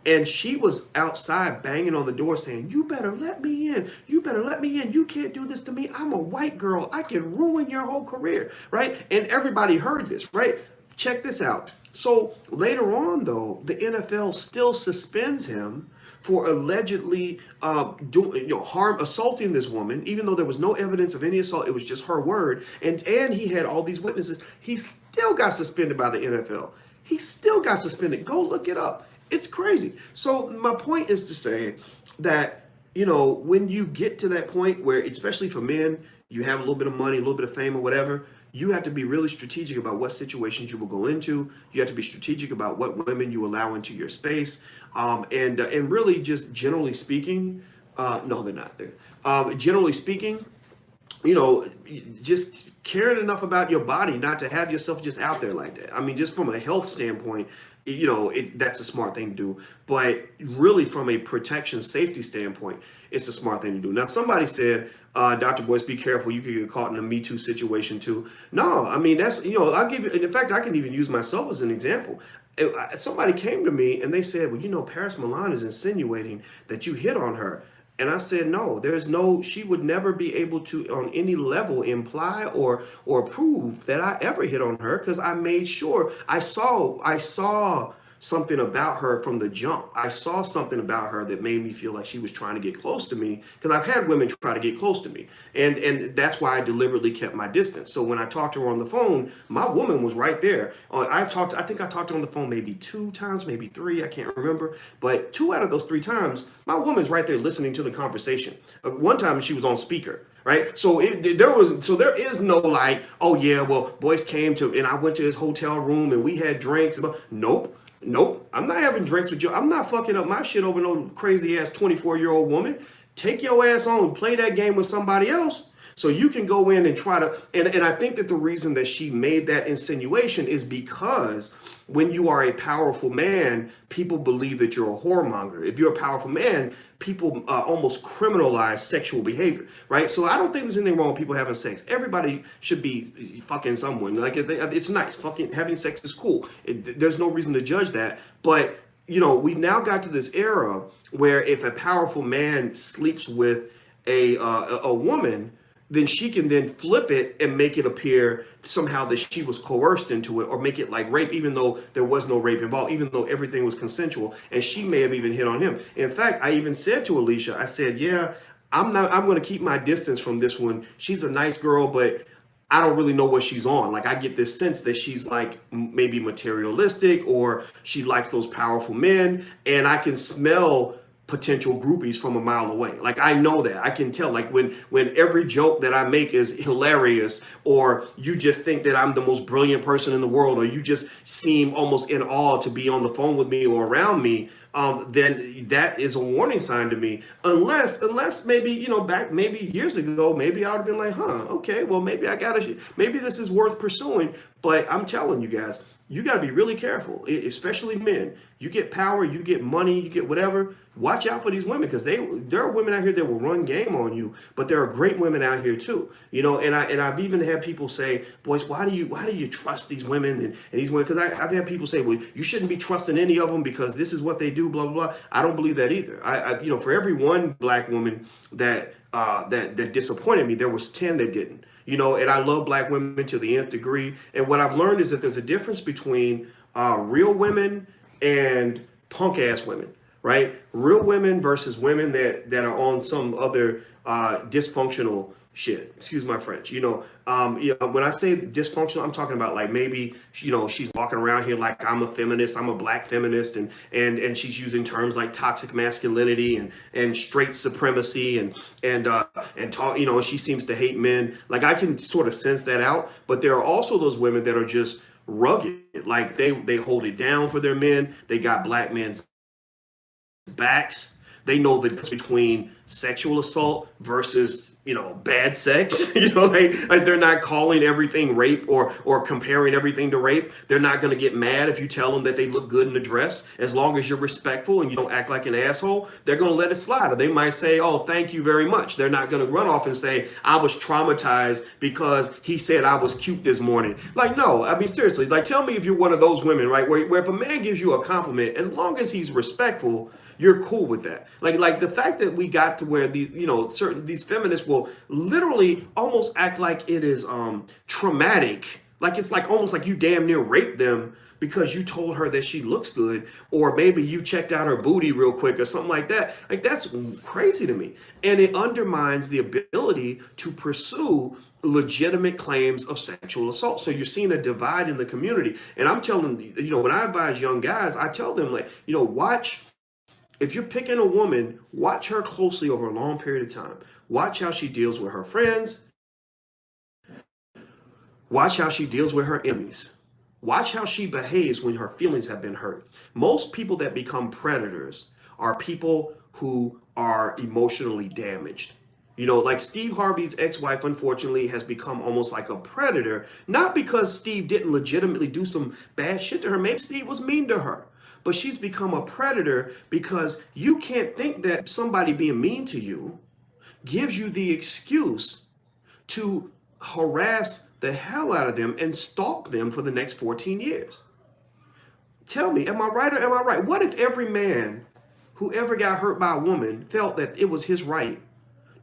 And she was outside banging on the door saying, "You better let me in. You better let me in. You can't do this to me. I'm a white girl. I can ruin your whole career," right? And everybody heard this, right? Check this out. So later on, though, the NFL still suspends him for allegedly assaulting this woman, even though there was no evidence of any assault. It was just her word. And he had all these witnesses. He still got suspended by the NFL. He still got suspended. Go look it up. It's crazy. So my point is to say that, when you get to that point where, especially for men, you have a little bit of money, a little bit of fame or whatever, you have to be really strategic about what situations you will go into. You have to be strategic about what women you allow into your space. And really just generally speaking, no, they're not there. Generally speaking, just caring enough about your body not to have yourself just out there like that. I mean, just from a health standpoint, that's a smart thing to do. But really, from a protection safety standpoint, it's a smart thing to do. Now, somebody said, Dr. Boyce, be careful. You could get caught in a Me Too situation too. No, I mean, that's, I'll give you, in fact, I can even use myself as an example. Somebody came to me and they said, well, Paris Milan is insinuating that you hit on her. And I said, no, she would never be able to on any level imply or prove that I ever hit on her, because I made sure I saw something about her from the jump. I saw something about her that made me feel like she was trying to get close to me, because I've had women try to get close to me. And that's why I deliberately kept my distance. So when I talked to her on the phone, my woman was right there. I think I talked to her on the phone maybe 2 times, maybe 3, I can't remember. But 2 out of those 3 times, my woman's right there listening to the conversation. One time she was on speaker. Right. So there is no like, oh yeah, well, Boyce came to, and I went to his hotel room and we had drinks. Nope. I'm not having drinks with you. I'm not fucking up my shit over no crazy ass 24-year-old woman. Take your ass on, play that game with somebody else. So you can go in and try to, and I think that the reason that she made that insinuation is because when you are a powerful man, people believe that you're a whoremonger. If you're a powerful man, people almost criminalize sexual behavior, right? So I don't think there's anything wrong with people having sex. Everybody should be fucking someone. Like, it's nice. Fucking having sex is cool. There's no reason to judge that. But, we've now got to this era where if a powerful man sleeps with a woman, then she can then flip it and make it appear somehow that she was coerced into it, or make it like rape, even though there was no rape involved, even though everything was consensual, and she may have even hit on him. In fact, I even said to Alicia, I said, yeah, I'm going to keep my distance from this one. She's a nice girl, but I don't really know what she's on. Like, I get this sense that she's like maybe materialistic, or she likes those powerful men, and I can smell potential groupies from a mile away. Like, I know that. I can tell, like, when every joke that I make is hilarious, or you just think that I'm the most brilliant person in the world, or you just seem almost in awe to be on the phone with me or around me, then that is a warning sign to me. Unless maybe, back maybe years ago, maybe I would have been like, okay, well, maybe maybe this is worth pursuing. But I'm telling you guys, you got to be really careful, especially men. You get power, you get money, you get whatever. Watch out for these women, because there are women out here that will run game on you, but there are great women out here too. And I've even had people say, Boyce, why do you trust these women and these women? Because I've had people say, well, you shouldn't be trusting any of them because this is what they do, blah, blah, blah. I don't believe that either. I for every one black woman that disappointed me, there was 10 that didn't. And I love black women to the nth degree. And what I've learned is that there's a difference between real women and punk ass women, right? Real women versus women that are on some other dysfunctional shit. Excuse my French. When I say dysfunctional, I'm talking about like maybe, she's walking around here like I'm a feminist, I'm a black feminist, and she's using terms like toxic masculinity and straight supremacy and talk, and she seems to hate men. Like, I can sort of sense that out, but there are also those women that are just rugged. Like, they hold it down for their men. They got black men's backs. They know the difference between sexual assault versus, bad sex. Like they're not calling everything rape or comparing everything to rape. They're not going to get mad if you tell them that they look good in a dress. As long as you're respectful and you don't act like an asshole, they're going to let it slide. Or they might say, oh, thank you very much. They're not going to run off and say, I was traumatized because he said I was cute this morning. Like, no, I mean, seriously, like, tell me if you're one of those women, right? Where if a man gives you a compliment, as long as he's respectful, you're cool with that. Like the fact that we got to where these feminists will literally almost act like it is traumatic. Like, it's like almost like you damn near raped them because you told her that she looks good, or maybe you checked out her booty real quick or something like that. Like, that's crazy to me. And it undermines the ability to pursue legitimate claims of sexual assault. So you're seeing a divide in the community. And I'm telling when I advise young guys, I tell them, like, watch. If you're picking a woman, watch her closely over a long period of time. Watch how she deals with her friends. Watch how she deals with her enemies. Watch how she behaves when her feelings have been hurt. Most people that become predators are people who are emotionally damaged. You know, like Steve Harvey's ex-wife, unfortunately, has become almost like a predator, not because Steve didn't legitimately do some bad shit to her. Maybe Steve was mean to her, but she's become a predator because you can't think that somebody being mean to you gives you the excuse to harass the hell out of them and stalk them for the next 14 years. Tell me, am I right or am I right? What if every man who ever got hurt by a woman felt that it was his right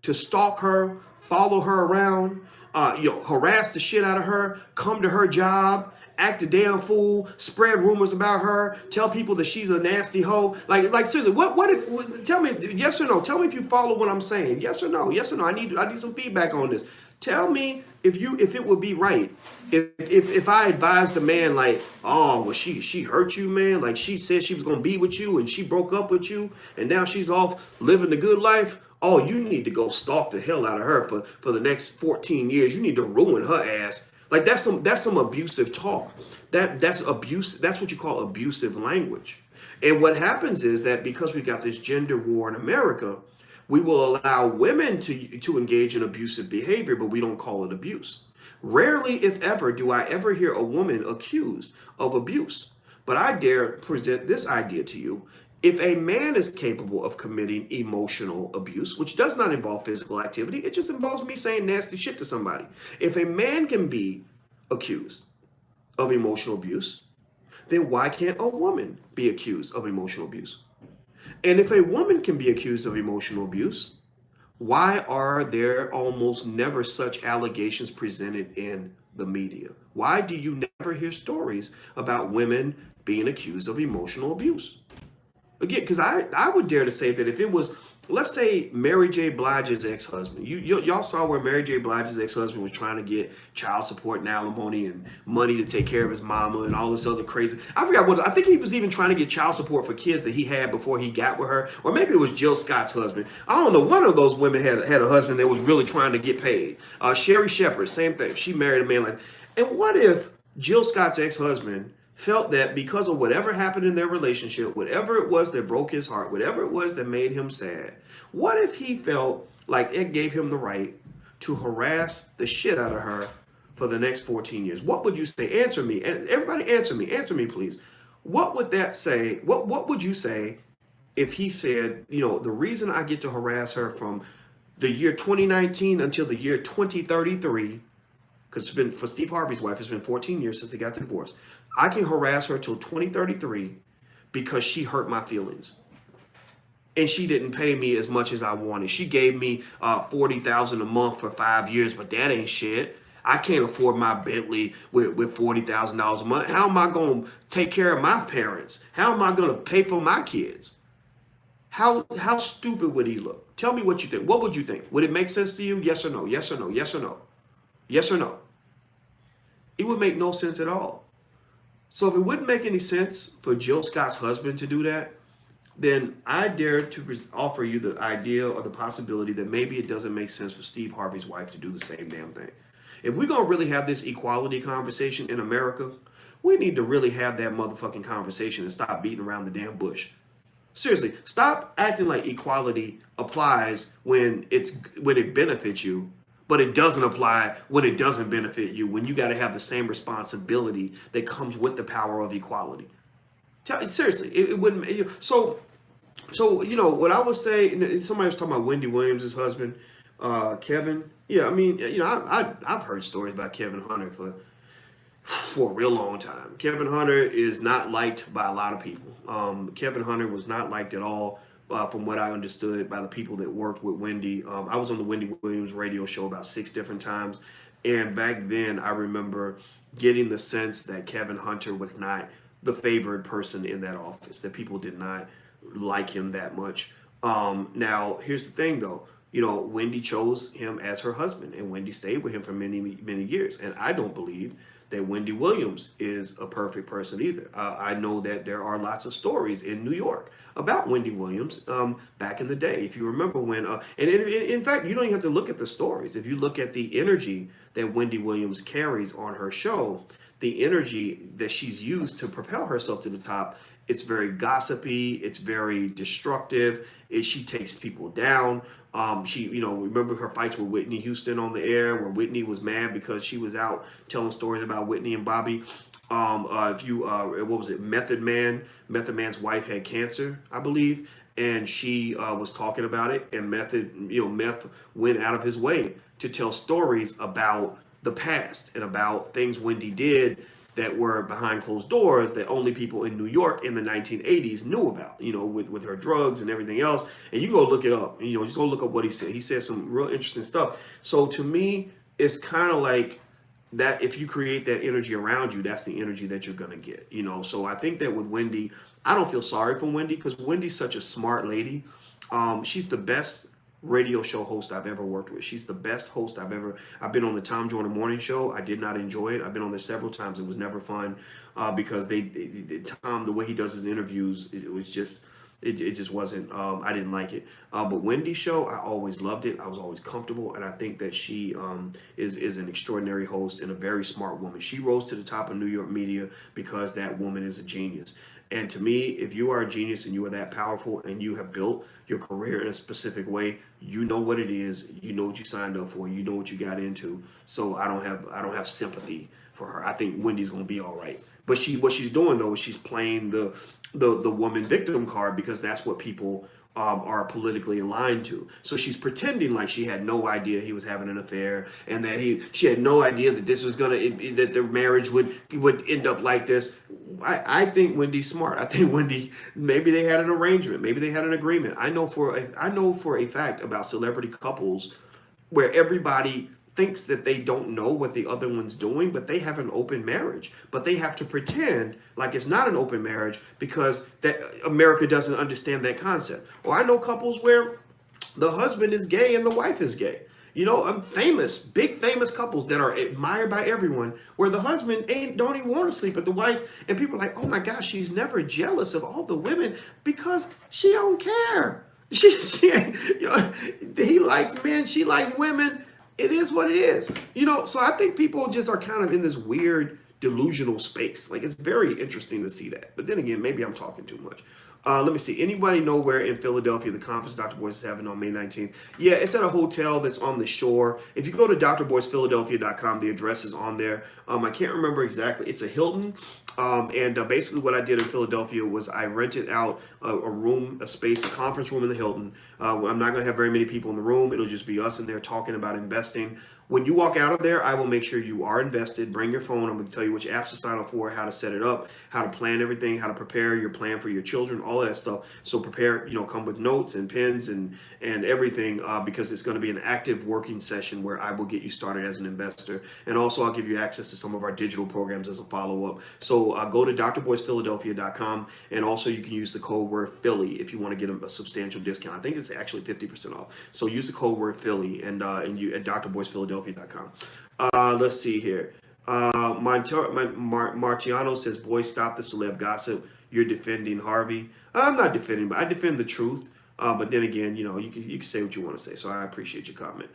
to stalk her, follow her around, harass the shit out of her, come to her job, act a damn fool, spread rumors about her, tell people that she's a nasty hoe? Like seriously, what if? Tell me, yes or no. Tell me if you follow what I'm saying. Yes or no. Yes or no. I need some feedback on this. Tell me if it would be right if I advised a man like, oh, well, she hurt you, man. Like she said she was gonna be with you and she broke up with you and now she's off living the good life. Oh, you need to go stalk the hell out of her for the next 14 years. You need to ruin her ass. Like that's some abusive talk. That's abuse. That's what you call abusive language. And what happens is that because we got this gender war in America, we will allow women to engage in abusive behavior, but we don't call it abuse. Rarely, if ever, do I ever hear a woman accused of abuse. But I dare present this idea to you. If a man is capable of committing emotional abuse, which does not involve physical activity, it just involves me saying nasty shit to somebody. If a man can be accused of emotional abuse, then why can't a woman be accused of emotional abuse? And if a woman can be accused of emotional abuse, why are there almost never such allegations presented in the media? Why do you never hear stories about women being accused of emotional abuse? Again, because I would dare to say that if it was, let's say Mary J. Blige's ex-husband, y'all saw where Mary J. Blige's ex-husband was trying to get child support and alimony and money to take care of his mama and all this other crazy. I forgot what, I think he was even trying to get child support for kids that he had before he got with her, or maybe it was Jill Scott's husband. I don't know. One of those women had a husband that was really trying to get paid. Sherry Shepherd, same thing. She married a man like, and what if Jill Scott's ex-husband felt that because of whatever happened in their relationship, whatever it was that broke his heart, whatever it was that made him sad, what if he felt like it gave him the right to harass the shit out of her for the next 14 years? What would you say? Answer me. Everybody answer me, please. What would that say? What would you say if he said, the reason I get to harass her from the year 2019 until the year 2033, because it's been, for Steve Harvey's wife, it's been 14 years since they got the divorce. I can harass her till 2033 because she hurt my feelings. And she didn't pay me as much as I wanted. She gave me $40,000 a month for 5 years, but that ain't shit. I can't afford my Bentley with $40,000 a month. How am I going to take care of my parents? How am I going to pay for my kids? How stupid would he look? Tell me what you think. What would you think? Would it make sense to you? Yes or no? Yes or no? Yes or no? Yes or no? It would make no sense at all. So if it wouldn't make any sense for Jill Scott's husband to do that, then I dare to offer you the idea or the possibility that maybe it doesn't make sense for Steve Harvey's wife to do the same damn thing. If we're going to really have this equality conversation in America, we need to really have that motherfucking conversation and stop beating around the damn bush. Seriously, stop acting like equality applies when it benefits you, but it doesn't apply when it doesn't benefit you, when you got to have the same responsibility that comes with the power of equality. Seriously, it wouldn't. So what I would say. Somebody was talking about Wendy Williams' husband, Kevin. Yeah, I mean, I've heard stories about Kevin Hunter for a real long time. Kevin Hunter is not liked by a lot of people. Kevin Hunter was not liked at all. From what I understood by the people that worked with Wendy. I was on the Wendy Williams radio show about 6 different times. And back then, I remember getting the sense that Kevin Hunter was not the favored person in that office, that people did not like him that much. Now, here's the thing, though. Wendy chose him as her husband, and Wendy stayed with him for many, many years. And I don't believe that Wendy Williams is a perfect person either. I know that there are lots of stories in New York about Wendy Williams back in the day. If you remember when, in fact, you don't even have to look at the stories. If you look at the energy that Wendy Williams carries on her show, the energy that she's used to propel herself to the top, it's very gossipy, it's very destructive. She takes people down. Remember her fights with Whitney Houston on the air, where Whitney was mad because she was out telling stories about Whitney and Bobby. What was it? Method Man's wife had cancer, I believe, and she was talking about it. And Meth went out of his way to tell stories about the past and about things Wendy did that were behind closed doors that only people in New York in the 1980s knew about, with her drugs and everything else. And you go look it up, just go look up what he said. He said some real interesting stuff. So to me, it's kind of like that. If you create that energy around you, that's the energy that you're going to get, So I think that with Wendy, I don't feel sorry for Wendy, because Wendy's such a smart lady. She's the best radio show host I've ever worked with. She's the best host I've been on the Tom Joyner Morning Show. I did not enjoy it. I've been on there several times. It was never fun because Tom, the way he does his interviews, it just wasn't, I didn't like it. But Wendy's show, I always loved it. I was always comfortable. And I think that she is an extraordinary host and a very smart woman. She rose to the top of New York media because that woman is a genius. And to me, if you are a genius and you are that powerful and you have built your career in a specific way, you know what it is, you know what you signed up for, you know what you got into. So I don't have sympathy for her. I think Wendy's gonna be all right. But what she's doing though is she's playing the woman victim card, because that's what people are politically aligned to. So she's pretending like she had no idea he was having an affair, and that she had no idea that this was that their marriage would end up like this. I think Wendy's smart. I think Wendy, maybe they had an arrangement, maybe they had an agreement. I know for a fact about celebrity couples where everybody thinks that they don't know what the other one's doing, but they have an open marriage, but they have to pretend like it's not an open marriage because that America doesn't understand that concept. Or I know couples where the husband is gay and the wife is gay. Big famous couples that are admired by everyone, where the husband don't even want to sleep with the wife, and people are like, oh my gosh, she's never jealous of all the women because she don't care. He likes men, she likes women. It is what it is, So I think people just are kind of in this weird delusional space. Like, it's very interesting to see that. But then again, maybe I'm talking too much. Let me see. Anybody know where in Philadelphia the conference Dr. Boyce is having on May 19th? Yeah, it's at a hotel that's on the shore. If you go to drboycephiladelphia.com, the address is on there. I can't remember exactly. It's a Hilton. Basically what I did in Philadelphia was I rented out a space, a conference room in the Hilton. I'm not going to have very many people in the room. It'll just be us in there talking about investing. When you walk out of there, I will make sure you are invested. Bring your phone. I'm going to tell you which apps to sign up for, how to set it up, how to plan everything, how to prepare your plan for your children, all of that stuff. So prepare, come with notes and pens and everything, because it's going to be an active working session where I will get you started as an investor. And also I'll give you access to some of our digital programs as a follow-up. So go to drboycephiladelphia.com, and also you can use the code word Philly if you want to get a substantial discount. I think it's actually 50% off. So use the code word Philly and you at drboycephiladelphia.com. Let's see here. Marciano says, Boyce, stop the celeb gossip. You're defending Harvey. I'm not defending, but I defend the truth. But then again, you can say what you want to say. So I appreciate your comment.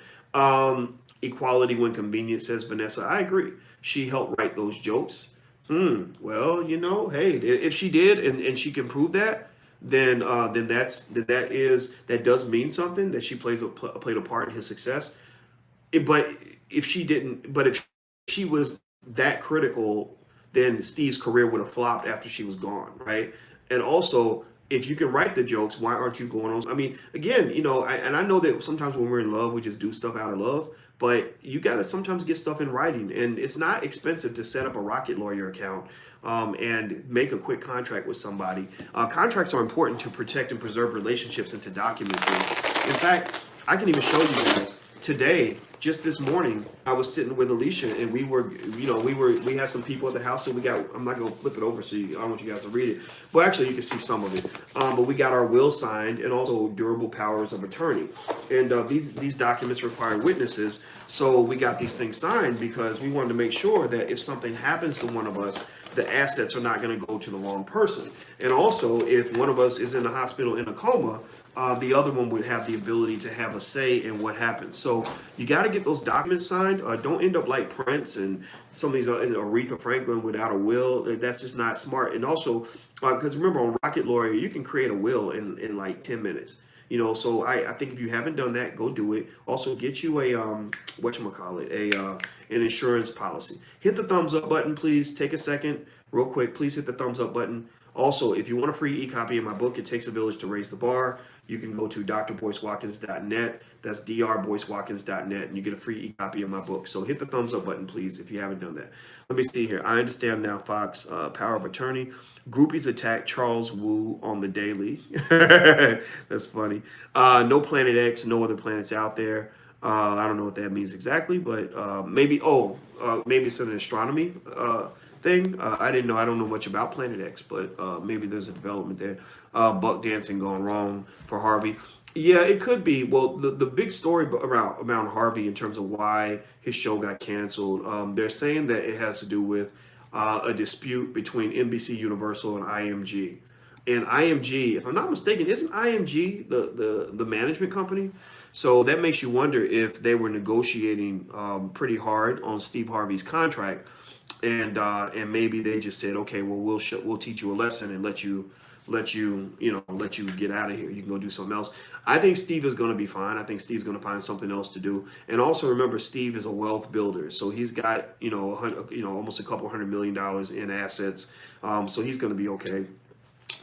Equality when convenient, says Vanessa. I agree. She helped write those jokes. Well, hey, if she did and she can prove that, then that does mean something, that she played a part in his success. But if she was that critical, then Steve's career would have flopped after she was gone, right? And also, if you can write the jokes, why aren't you going on? I mean, again, I know that sometimes when we're in love, we just do stuff out of love, but you got to sometimes get stuff in writing. And it's not expensive to set up a Rocket Lawyer account and make a quick contract with somebody. Contracts are important to protect and preserve relationships and to document things. In fact, I can even show you guys today. Just this morning, I was sitting with Alicia, and we had some people at the house, so we got. I'm not gonna flip it over, so I don't want you guys to read it. Well, actually, you can see some of it. But we got our will signed, and also durable powers of attorney. And these documents require witnesses, so we got these things signed because we wanted to make sure that if something happens to one of us, the assets are not going to go to the wrong person. And also, if one of us is in the hospital in a coma, the other one would have the ability to have a say in what happens. So you got to get those documents signed. Don't end up like Prince and some of these Aretha Franklin without a will. That's just not smart. And also, because remember on Rocket Lawyer, you can create a will in like 10 minutes. So I think if you haven't done that, go do it. Also, get you a an insurance policy. Hit the thumbs up button, please. Take a second, real quick. Please hit the thumbs up button. Also, if you want a free e-copy of my book, It Takes a Village to Raise the Bar, you can go to drboycewatkins.net. That's drboycewatkins.net, and you get a free e-copy of my book. So hit the thumbs up button, please, if you haven't done that. Let me see here. I understand now, Fox, power of attorney. Groupies attack Charles Wu on the daily. That's funny. No Planet X, no other planets out there. I don't know what that means exactly, but maybe it's an astronomy thing. I didn't know. I don't know much about Planet X, but maybe there's a development there. Buck dancing gone wrong for Harvey. Yeah, it could be. Well, the big story around Harvey in terms of why his show got canceled, they're saying that it has to do with a dispute between NBC Universal and IMG. And IMG, if I'm not mistaken, isn't IMG the management company? So that makes you wonder if they were negotiating pretty hard on Steve Harvey's contract, and maybe they just said, okay, well we'll teach you a lesson and let you get out of here. You can go do something else. I think Steve is going to be fine. I think Steve's going to find something else to do. And also remember, Steve is a wealth builder, so he's got almost a couple $100 million in assets. So he's going to be okay.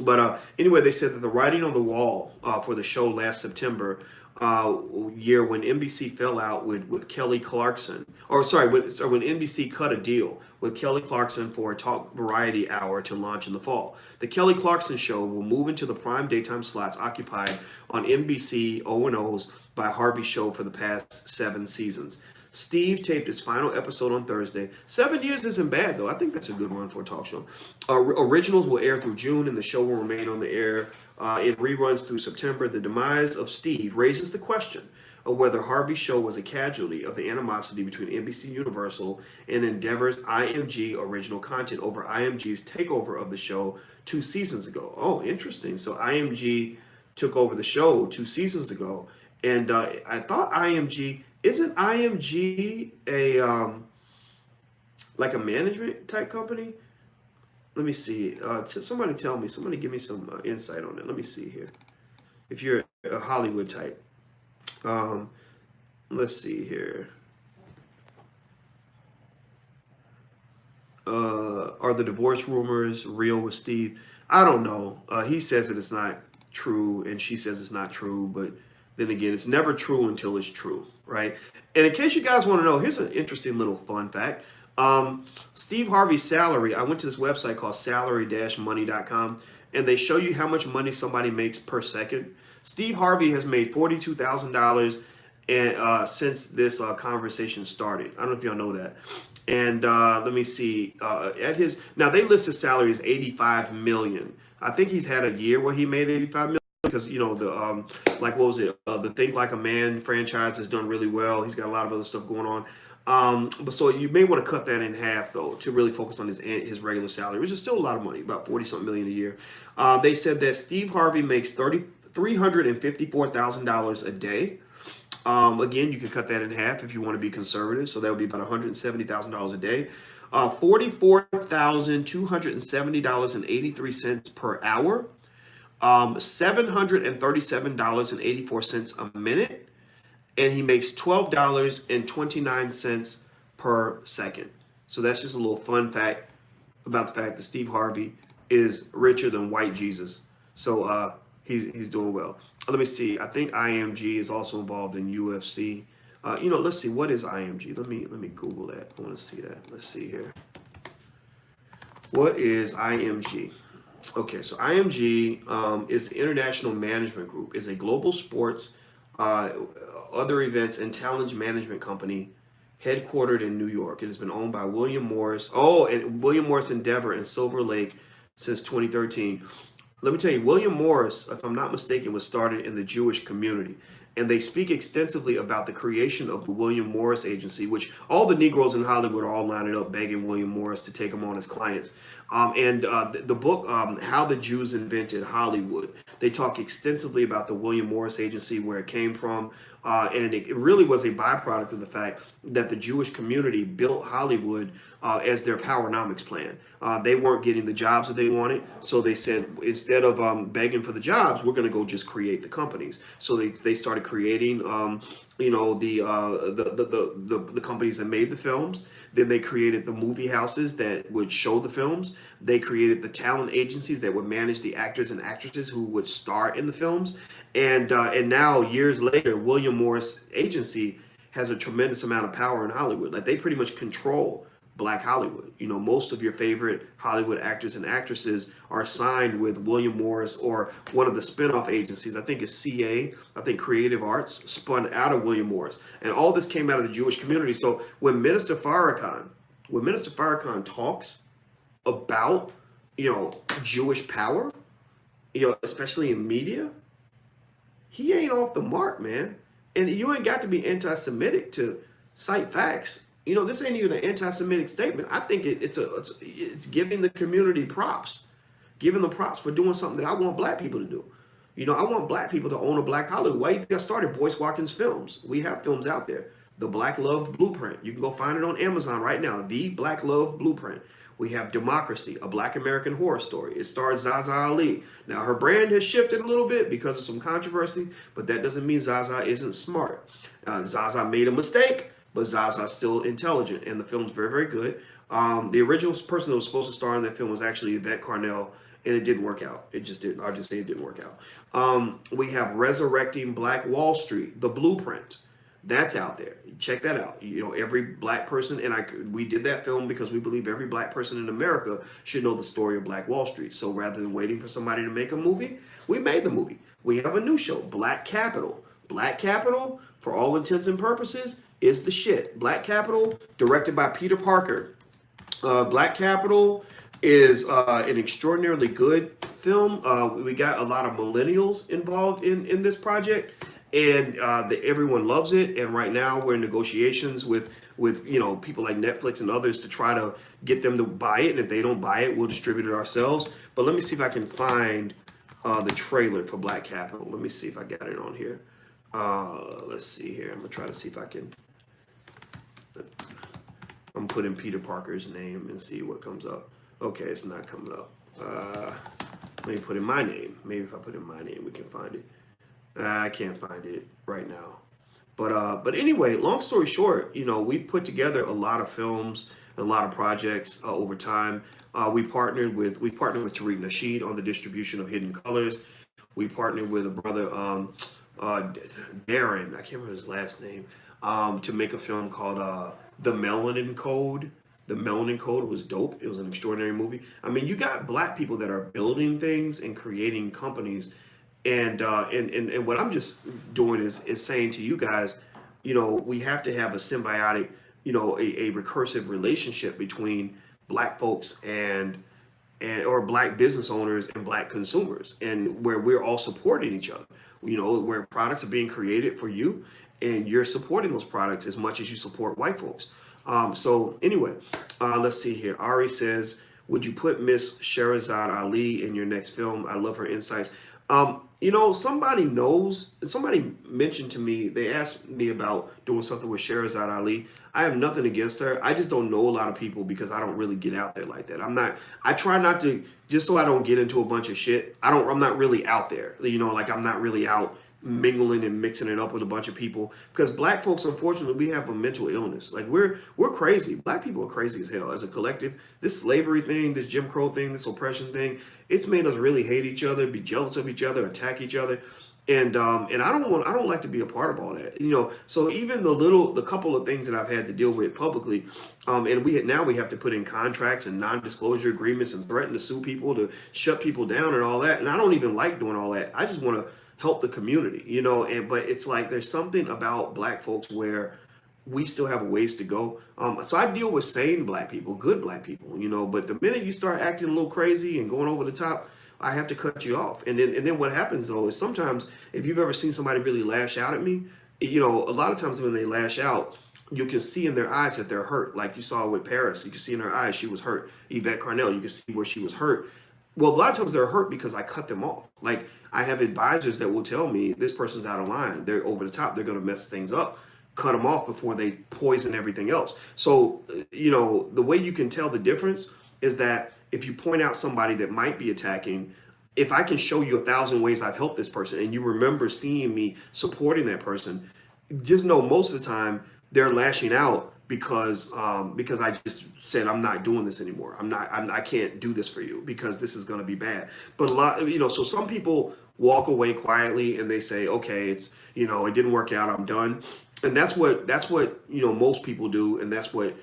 But anyway, they said that the writing on the wall for the show last September year when NBC fell out with Kelly Clarkson, when NBC cut a deal with Kelly Clarkson for a talk variety hour to launch in the fall. The Kelly Clarkson show will move into the prime daytime slots occupied on NBC O&O's by Harvey show for the past 7 seasons. Steve taped his final episode on Thursday. 7 years isn't bad, though. I think that's a good run for a talk show. Originals will air through June, and the show will remain on the air in reruns through September. The demise of Steve raises the question of whether Harvey's show was a casualty of the animosity between NBC Universal and Endeavor's IMG original content over IMG's takeover of the show 2 seasons ago. Oh, interesting. So IMG took over the show 2 seasons ago, and I thought isn't IMG a like a management type company? Let me see. Somebody tell me. Somebody give me some insight on it. Let me see here. If you're a Hollywood type. Let's see here. Are the divorce rumors real with Steve? I don't know. He says that it's not true, and she says it's not true, but then again, it's never true until it's true, right? And in case you guys want to know, here's an interesting little fun fact. Steve Harvey's salary, I went to this website called salary-money.com, and they show you how much money somebody makes per second. Steve Harvey has made $42,000 and since this conversation started. I don't know if y'all know that. And let me see. Now they list his salary as $85 million. I think he's had a year where he made $85 million because the Think Like a Man franchise has done really well. He's got a lot of other stuff going on. But so you may want to cut that in half though to really focus on his regular salary, which is still a lot of money, about 40-something million a year. They said that Steve Harvey makes $354,000 a day. Again, you can cut that in half if you want to be conservative. So that would be about $170,000 a day. $44,270.83 per hour. $737.84 a minute. And he makes $12.29 per second. So that's just a little fun fact about the fact that Steve Harvey is richer than white Jesus. So he's doing well. Let me see. I think IMG is also involved in UFC. Let's see. What is IMG? Let me Google that. I want to see that. Let's see here. What is IMG? Okay, so IMG is the International Management Group. Is a global sports uh, other events, and talent management company headquartered in New York. It has been owned by William Morris. Oh, and William Morris Endeavor in Silver Lake since 2013. Let me tell you, William Morris, if I'm not mistaken, was started in the Jewish community. And they speak extensively about the creation of the William Morris Agency, which all the Negroes in Hollywood are all lining up begging William Morris to take them on as clients. The book, How the Jews Invented Hollywood, they talk extensively about the William Morris Agency, where it came from. And it really was a byproduct of the fact that the Jewish community built Hollywood as their powernomics plan. They weren't getting the jobs that they wanted, so they said, instead of begging for the jobs, we're going to go just create the companies. So they started creating, the companies that made the films. Then they created the movie houses that would show the films. They created the talent agencies that would manage the actors and actresses who would star in the films. And now, years later, William Morris Agency has a tremendous amount of power in Hollywood. Like, they pretty much control Black Hollywood. You know, most of your favorite Hollywood actors and actresses are signed with William Morris or one of the spinoff agencies. I think it's CA, I think Creative Arts, spun out of William Morris. And all this came out of the Jewish community. So when Minister Farrakhan talks about, Jewish power, especially in media, he ain't off the mark, man. And you ain't got to be anti-Semitic to cite facts. This ain't even an anti-Semitic statement. I think it's giving the community props, giving them props for doing something that I want Black people to do. I want Black people to own a Black Hollywood. Why you think I started Boyce Watkins Films? We have films out there. The Black Love Blueprint. You can go find it on Amazon right now. The Black Love Blueprint. We have Democracy, a Black American horror story. It stars Zaza Ali. Now, her brand has shifted a little bit because of some controversy, but that doesn't mean Zaza isn't smart. Zaza made a mistake, but Zaza's still intelligent, and the film's very, very good. The original person that was supposed to star in that film was actually Yvette Carnell, and it didn't work out. It just didn't. I'll just say it didn't work out. We have Resurrecting Black Wall Street, The Blueprint. That's out there. Check that out. Every Black person, and we did that film because we believe every Black person in America should know the story of Black Wall Street. So rather than waiting for somebody to make a movie, we made the movie. We have a new show, Black Capital. Black Capital, for all intents and purposes, is the shit. Black Capital, directed by Peter Parker. Black Capital is an extraordinarily good film. We got a lot of millennials involved in this project. And everyone loves it. And right now we're in negotiations with people like Netflix and others to try to get them to buy it. And if they don't buy it, we'll distribute it ourselves. But let me see if I can find the trailer for Black Capital. Let me see if I got it on here. Let's see here. I'm gonna try to see if I can. I'm putting Peter Parker's name and see what comes up. Okay, it's not coming up. Let me put in my name. Maybe if I put in my name, we can find it. I can't find it right now. But anyway, long story short, we've put together a lot of films, a lot of projects over time. We partnered with Tariq Nasheed on the distribution of Hidden Colors. We partnered with a brother, Darren, I can't remember his last name, to make a film called The Melanin Code. The Melanin Code was dope. It was an extraordinary movie. I mean, you got Black people that are building things and creating companies. And what I'm just doing is saying to you guys, we have to have a symbiotic, a recursive relationship between Black folks or Black business owners and Black consumers, and where we're all supporting each other. Where products are being created for you, and you're supporting those products as much as you support white folks. So anyway, let's see here. Ari says, would you put Miss Sherazad Ali in your next film? I love her insights. Somebody mentioned to me, they asked me about doing something with Sherazad Ali. I have nothing against her. I just don't know a lot of people because I don't really get out there like that. I try not to, just so I don't get into a bunch of shit. I'm not really out there, I'm not really out mingling and mixing it up with a bunch of people, because Black folks, unfortunately, we have a mental illness. Like, we're crazy. Black people are crazy as hell as a collective. This slavery thing, this Jim Crow thing, this oppression thing, it's made us really hate each other, be jealous of each other, attack each other. And I don't like to be a part of all that, So even the couple of things that I've had to deal with publicly, and we have to put in contracts and non-disclosure agreements and threaten to sue people, to shut people down and all that. And I don't even like doing all that. I just want to help the community, you know. And but it's like there's something about black folks where we still have a ways to go. So I deal with sane black people, good black people, you know. But the minute you start acting a little crazy and going over the top, I have to cut you off. And then what happens though is sometimes if you've ever seen somebody really lash out at me, you know, a lot of times when they lash out, you can see in their eyes that they're hurt. Like you saw with Paris, you can see in her eyes she was hurt. Yvette Carnell, you can see where she was hurt. Well, a lot of times they're hurt because I cut them off. Like I have advisors that will tell me this person's out of line. They're over the top. They're going to mess things up. Cut them off before they poison everything else. So, you know, the way you can tell the difference is that if you point out somebody that might be attacking, if I can show you 1,000 ways I've helped this person and you remember seeing me supporting that person, just know most of the time they're lashing out because I just said I'm not doing this anymore. I can't do this for you because this is going to be bad. But a lot, you know, so some people walk away quietly and they say, okay, it's, you know, it didn't work out, I'm done. And that's what you know most people do, and that's what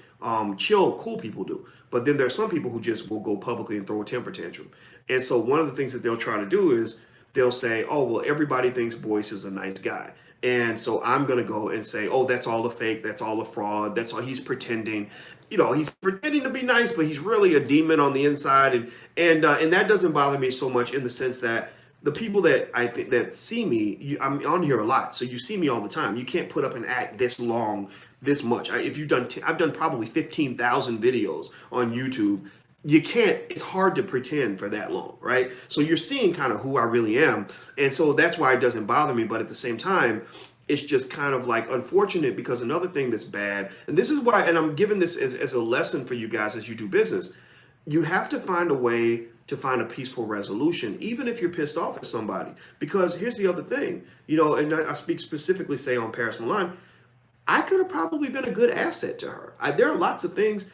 chill, cool people do. But then there's some people who just will go publicly and throw a temper tantrum. And so one of the things that they'll try to do is they'll say, oh, well, everybody thinks Boyce is a nice guy. And so I'm going to go and say, oh, that's all a fake. That's all a fraud. That's all he's pretending. You know, he's pretending to be nice, but he's really a demon on the inside. And that doesn't bother me so much in the sense that the people that I think that see me, I'm on here a lot. So you see me all the time. You can't put up an act this long, this much. I've done probably 15,000 videos on YouTube. You can't, it's hard to pretend for that long, right? So you're seeing kind of who I really am. And so that's why it doesn't bother me. But at the same time, it's just kind of like unfortunate because another thing that's bad, and this is why, and I'm giving this as a lesson for you guys as you do business, you have to find a way to find a peaceful resolution, even if you're pissed off at somebody. Because here's the other thing, you know, and I speak specifically, say, on Paris Milan, I could have probably been a good asset to her. There are lots of things,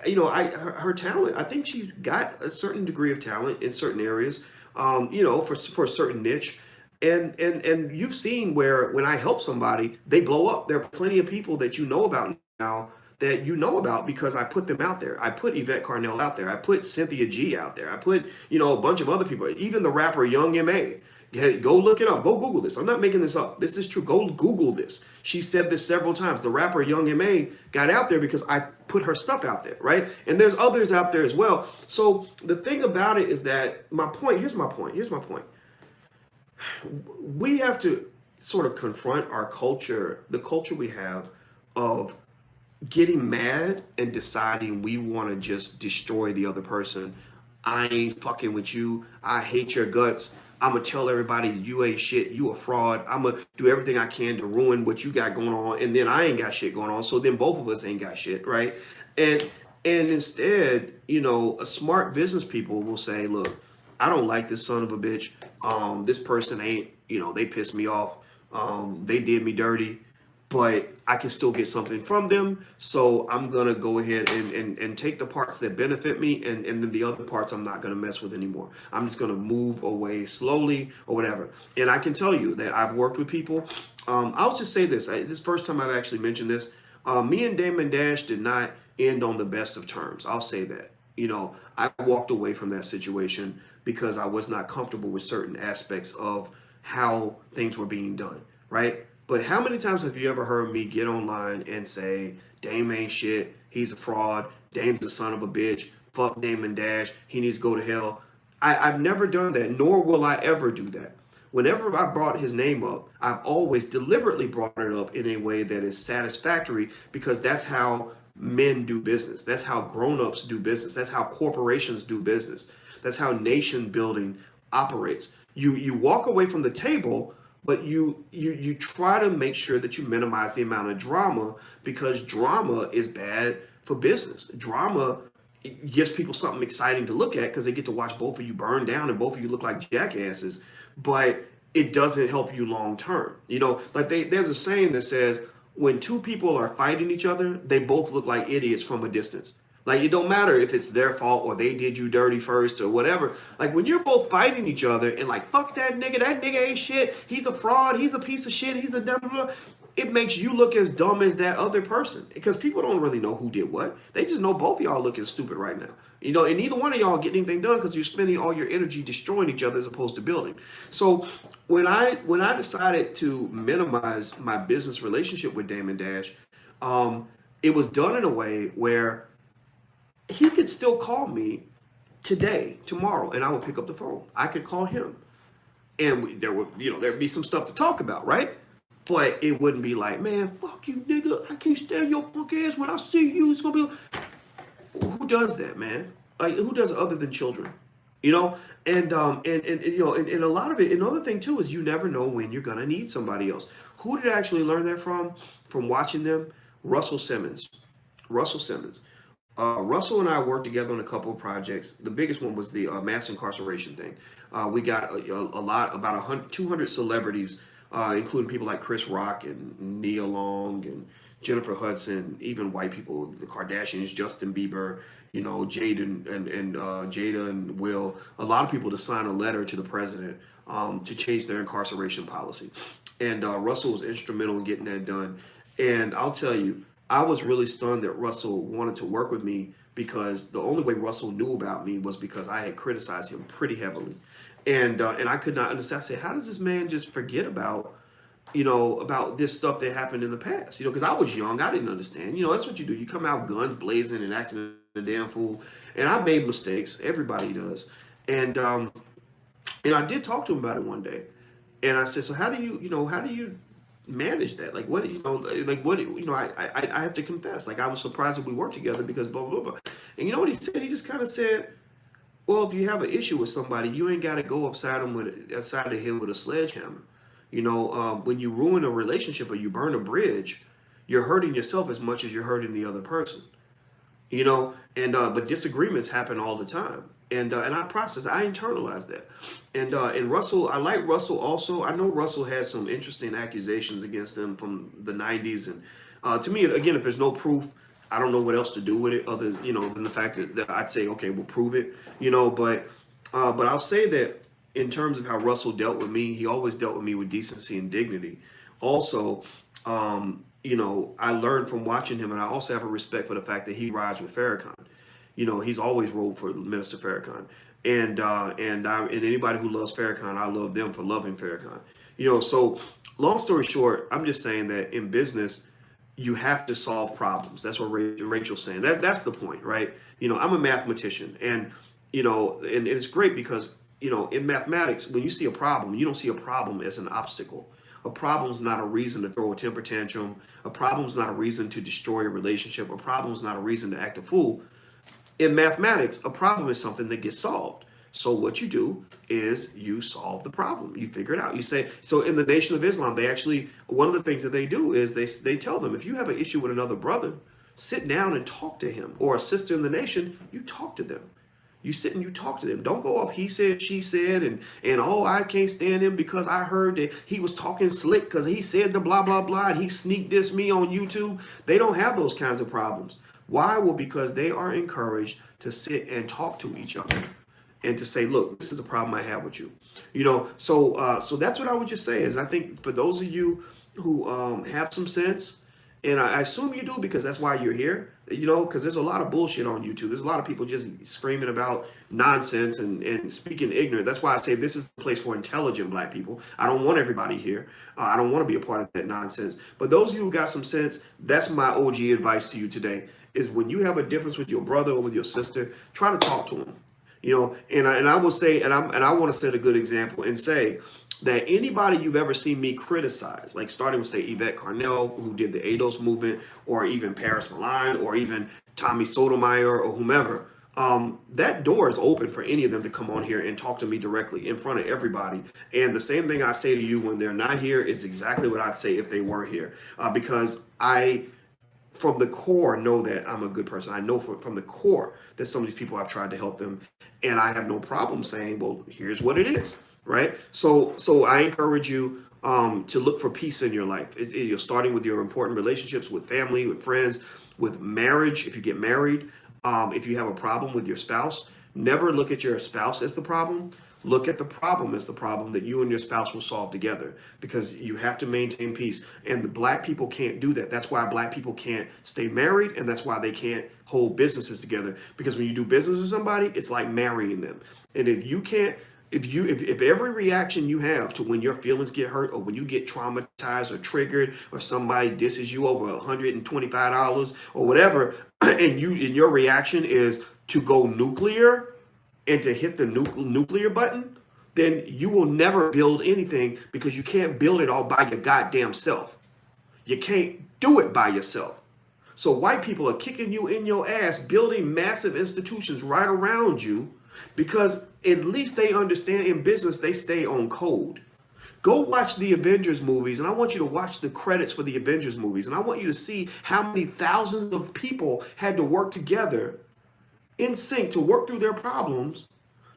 you know, her talent, I think she's got a certain degree of talent in certain areas, you know, for a certain niche. And you've seen where when I help somebody, they blow up. There are plenty of people that you know about now that you know about because I put them out there. I put Yvette Carnell out there. I put Cynthia G out there. I put, you know, a bunch of other people, even the rapper Young M.A. Hey, go look it up. Go Google this. I'm not making this up. This is true. Go Google this. She said this several times. The rapper Young M.A. got out there because I put her stuff out there, right? And there's others out there as well. So the thing about it is that here's my point. We have to sort of confront our culture, the culture we have of getting mad and deciding we want to just destroy the other person. I ain't fucking with you. I hate your guts. I'm going to tell everybody you ain't shit. You a fraud. I'm going to do everything I can to ruin what you got going on. And then I ain't got shit going on. So then both of us ain't got shit, right? And instead, you know, a smart business people will say, look, I don't like this son of a bitch. This person ain't, you know, they pissed me off. They did me dirty. But I can still get something from them. So I'm going to go ahead and take the parts that benefit me. And then the other parts I'm not going to mess with anymore. I'm just going to move away slowly or whatever. And I can tell you that I've worked with people. I'll just say this. This is the first time I've actually mentioned this. Me and Damon Dash did not end on the best of terms. I'll say that. You know, I walked away from that situation because I was not comfortable with certain aspects of how things were being done, right? But how many times have you ever heard me get online and say, Dame ain't shit, he's a fraud, Dame's the son of a bitch, fuck Damon Dash, he needs to go to hell? I've never done that, nor will I ever do that. Whenever I brought his name up, I've always deliberately brought it up in a way that is satisfactory because that's how men do business. That's how grown-ups do business. That's how corporations do business. That's how nation building operates. You walk away from the table, but you try to make sure that you minimize the amount of drama because drama is bad for business. Drama gives people something exciting to look at because they get to watch both of you burn down and both of you look like jackasses, but it doesn't help you long term. You know, like there's a saying that says when two people are fighting each other, they both look like idiots from a distance. Like, it don't matter if it's their fault or they did you dirty first or whatever. Like, when you're both fighting each other and like, fuck that nigga ain't shit, he's a fraud, he's a piece of shit, he's a dumb, blah, blah. it makes you look as dumb as that other person because people don't really know who did what. They just know both of y'all looking stupid right now. And neither one of y'all get anything done because you're spending all your energy destroying each other as opposed to building. So when I decided to minimize my business relationship with Damon Dash, it was done in a way where he could still call me today, tomorrow, and I would pick up the phone. I could call him, and there'd be some stuff to talk about, right? But it wouldn't be like, man, fuck you, nigga. I can't stand your punk ass. When I see you, it's gonna be. Who does that, man? Like, who does it other than children? And a lot of it. Another thing too is you never know when you're gonna need somebody else. Who did I actually learn that from? From watching them, Russell Simmons. Russell Simmons. Russell and I worked together on a couple of projects. The biggest one was the mass incarceration thing. We got about 200 celebrities, including people like Chris Rock and Nia Long and Jennifer Hudson, even white people, the Kardashians, Justin Bieber, Jada and Will, a lot of people to sign a letter to the president to change their incarceration policy. And Russell was instrumental in getting that done. And I'll tell you, I was really stunned that Russell wanted to work with me because the only way Russell knew about me was because I had criticized him pretty heavily. And I could not understand. I said, how does this man just forget about this stuff that happened in the past? Because I was young. I didn't understand. That's what you do. You come out guns blazing and acting a damn fool. And I made mistakes. Everybody does. And I did talk to him about it one day. And I said, so how do you manage that? Like, what, I have to confess, like, I was surprised that we worked together because blah, blah, blah. And you know what he said? He just kind of said, well, if you have an issue with somebody, you ain't got to go upside the head with a sledgehammer. When you ruin a relationship or you burn a bridge, you're hurting yourself as much as you're hurting the other person. But disagreements happen all the time. And I internalize that. And Russell, I like Russell also. I know Russell had some interesting accusations against him from the 90s. And to me, again, if there's no proof, I don't know what else to do with it other, than the fact that I'd say, okay, we'll prove it, but I'll say that in terms of how Russell dealt with me, he always dealt with me with decency and dignity. Also, I learned from watching him, and I also have a respect for the fact that he rides with Farrakhan. He's always rode for Minister Farrakhan, and anybody who loves Farrakhan, I love them for loving Farrakhan. So long story short, I'm just saying that in business, you have to solve problems. That's what Rachel's saying. That's the point, right? I'm a mathematician, and and it's great because in mathematics, when you see a problem, you don't see a problem as an obstacle. A problem is not a reason to throw a temper tantrum. A problem is not a reason to destroy a relationship. A problem is not a reason to act a fool. In mathematics, a problem is something that gets solved. So what you do is you solve the problem. You figure it out. You say, so in the Nation of Islam, they actually, one of the things that they do is they tell them, if you have an issue with another brother, sit down and talk to him. Or a sister in the nation, you talk to them. You sit and you talk to them. Don't go off he said, she said, and oh, I can't stand him because I heard that he was talking slick because he said the blah, blah, blah, and he sneak dissed me on YouTube. They don't have those kinds of problems. Why? Well, because they are encouraged to sit and talk to each other and to say, look, this is a problem I have with you. So that's what I would just say is I think for those of you who have some sense, and I assume you do because that's why you're here, because there's a lot of bullshit on YouTube. There's a lot of people just screaming about nonsense and speaking ignorant. That's why I say this is the place for intelligent black people. I don't want everybody here. I don't want to be a part of that nonsense. But those of you who got some sense, that's my OG advice to you today, is when you have a difference with your brother or with your sister, try to talk to them. And I will say, and I want to set a good example and say that anybody you've ever seen me criticize, like starting with, say, Yvette Carnell, who did the ADOS movement, or even Paris Milan, or even Tommy Sotomayor, or whomever, that door is open for any of them to come on here and talk to me directly in front of everybody. And the same thing I say to you when they're not here is exactly what I'd say if they were here, because I, from the core, know that I'm a good person. I know from the core that some of these people, I've tried to help them, and I have no problem saying, well, here's what it is, right? So I encourage you to look for peace in your life. You're starting with your important relationships with family, with friends, with marriage. If you get married, if you have a problem with your spouse, Never look at your spouse as the problem. Look at the problem as the problem that you and your spouse will solve together, because you have to maintain peace. And the black people can't do that. That's why black people can't stay married, and that's why they can't hold businesses together. Because when you do business with somebody, it's like marrying them. And if you can't, if every reaction you have to when your feelings get hurt, or when you get traumatized or triggered, or somebody disses you over $125 or whatever, and your reaction is to go nuclear and to hit the nuclear button, then you will never build anything, because you can't build it all by your goddamn self. You can't do it by yourself. So white people are kicking you in your ass, building massive institutions right around you, because at least they understand in business they stay on code. Go watch the Avengers movies, and I want you to watch the credits for the Avengers movies, and I want you to see how many thousands of people had to work together in sync to work through their problems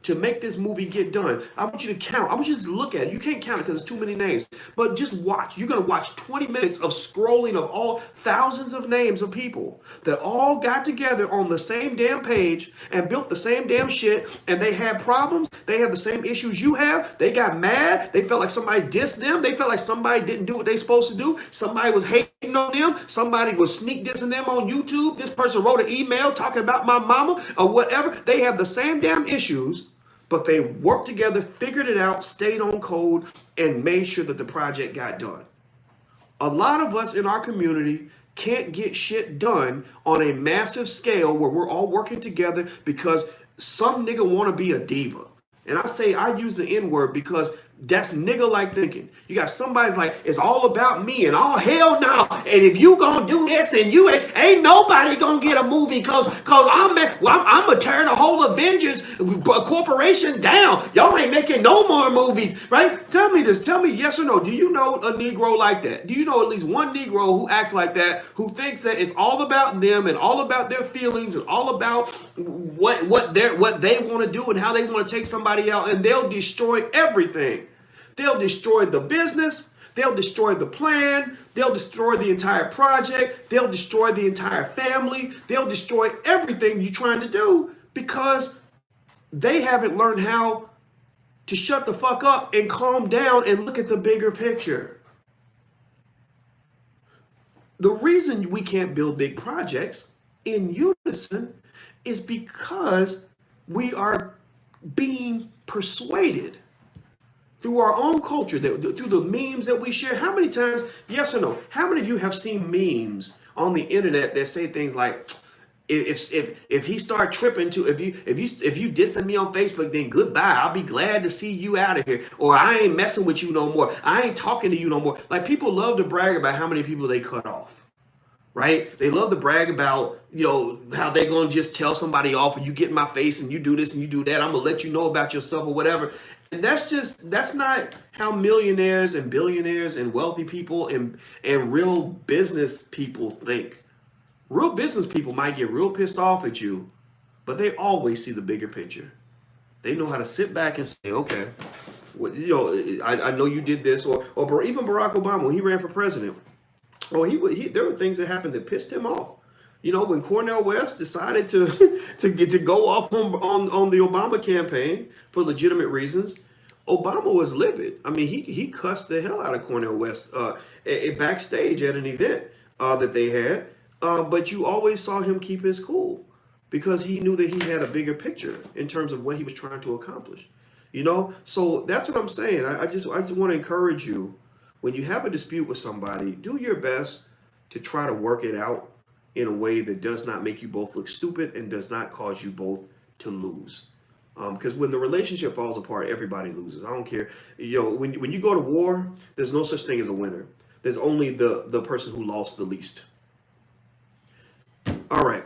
to make this movie get done. I want you to count. I want you to just look at it. You can't count it because it's too many names. But just watch. You're going to watch 20 minutes of scrolling of all thousands of names of people that all got together on the same damn page and built the same damn shit. And they had problems. They had the same issues you have. They got mad. They felt like somebody dissed them. They felt like somebody didn't do what they supposed to do. Somebody was hating on them. Somebody was sneak dissing them on YouTube. This person wrote an email talking about my mama or whatever. They have the same damn issues, but they worked together, figured it out, stayed on code, and made sure that the project got done. A lot of us in our community can't get shit done on a massive scale where we're all working together because some nigga want to be a diva. And I use the N-word because that's nigga-like thinking. You got somebody's like, it's all about me, and all hell no. And if you gonna do this, and you ain't nobody gonna get a movie cause I'm gonna tear the whole Avengers corporation down. Y'all ain't making no more movies, right? Tell me this. Tell me yes or no. Do you know a Negro like that? Do you know at least one Negro who acts like that, who thinks that it's all about them and all about their feelings and all about what they want to do and how they want to take somebody out, and they'll destroy everything. They'll destroy the business. They'll destroy the plan. They'll destroy the entire project. They'll destroy the entire family. They'll destroy everything you're trying to do because they haven't learned how to shut the fuck up and calm down and look at the bigger picture. The reason we can't build big projects in unison is because we are being persuaded through our own culture, through the memes that we share. How many times, yes or no, how many of you have seen memes on the internet that say things like, if he start tripping to, if you dissing me on Facebook, then goodbye. I'll be glad to see you out of here. Or I ain't messing with you no more. I ain't talking to you no more. Like, people love to brag about how many people they cut off. Right? They love to brag about, how they're going to just tell somebody off, and you get in my face and you do this and you do that. I'm going to let you know about yourself or whatever. And that's not how millionaires and billionaires and wealthy people and real business people think. Real business people might get real pissed off at you, but they always see the bigger picture. They know how to sit back and say, okay, well, I know you did this, or even Barack Obama, when he ran for president. Oh, there were things that happened that pissed him off. When Cornel West decided to go off on the Obama campaign for legitimate reasons, Obama was livid. I mean, he cussed the hell out of Cornel West backstage at an event that they had. But you always saw him keep his cool because he knew that he had a bigger picture in terms of what he was trying to accomplish. So that's what I'm saying. I just want to encourage you. When you have a dispute with somebody, do your best to try to work it out in a way that does not make you both look stupid and does not cause you both to lose. Because when the relationship falls apart, everybody loses. I don't care. When you go to war, there's no such thing as a winner. There's only the person who lost the least. All right,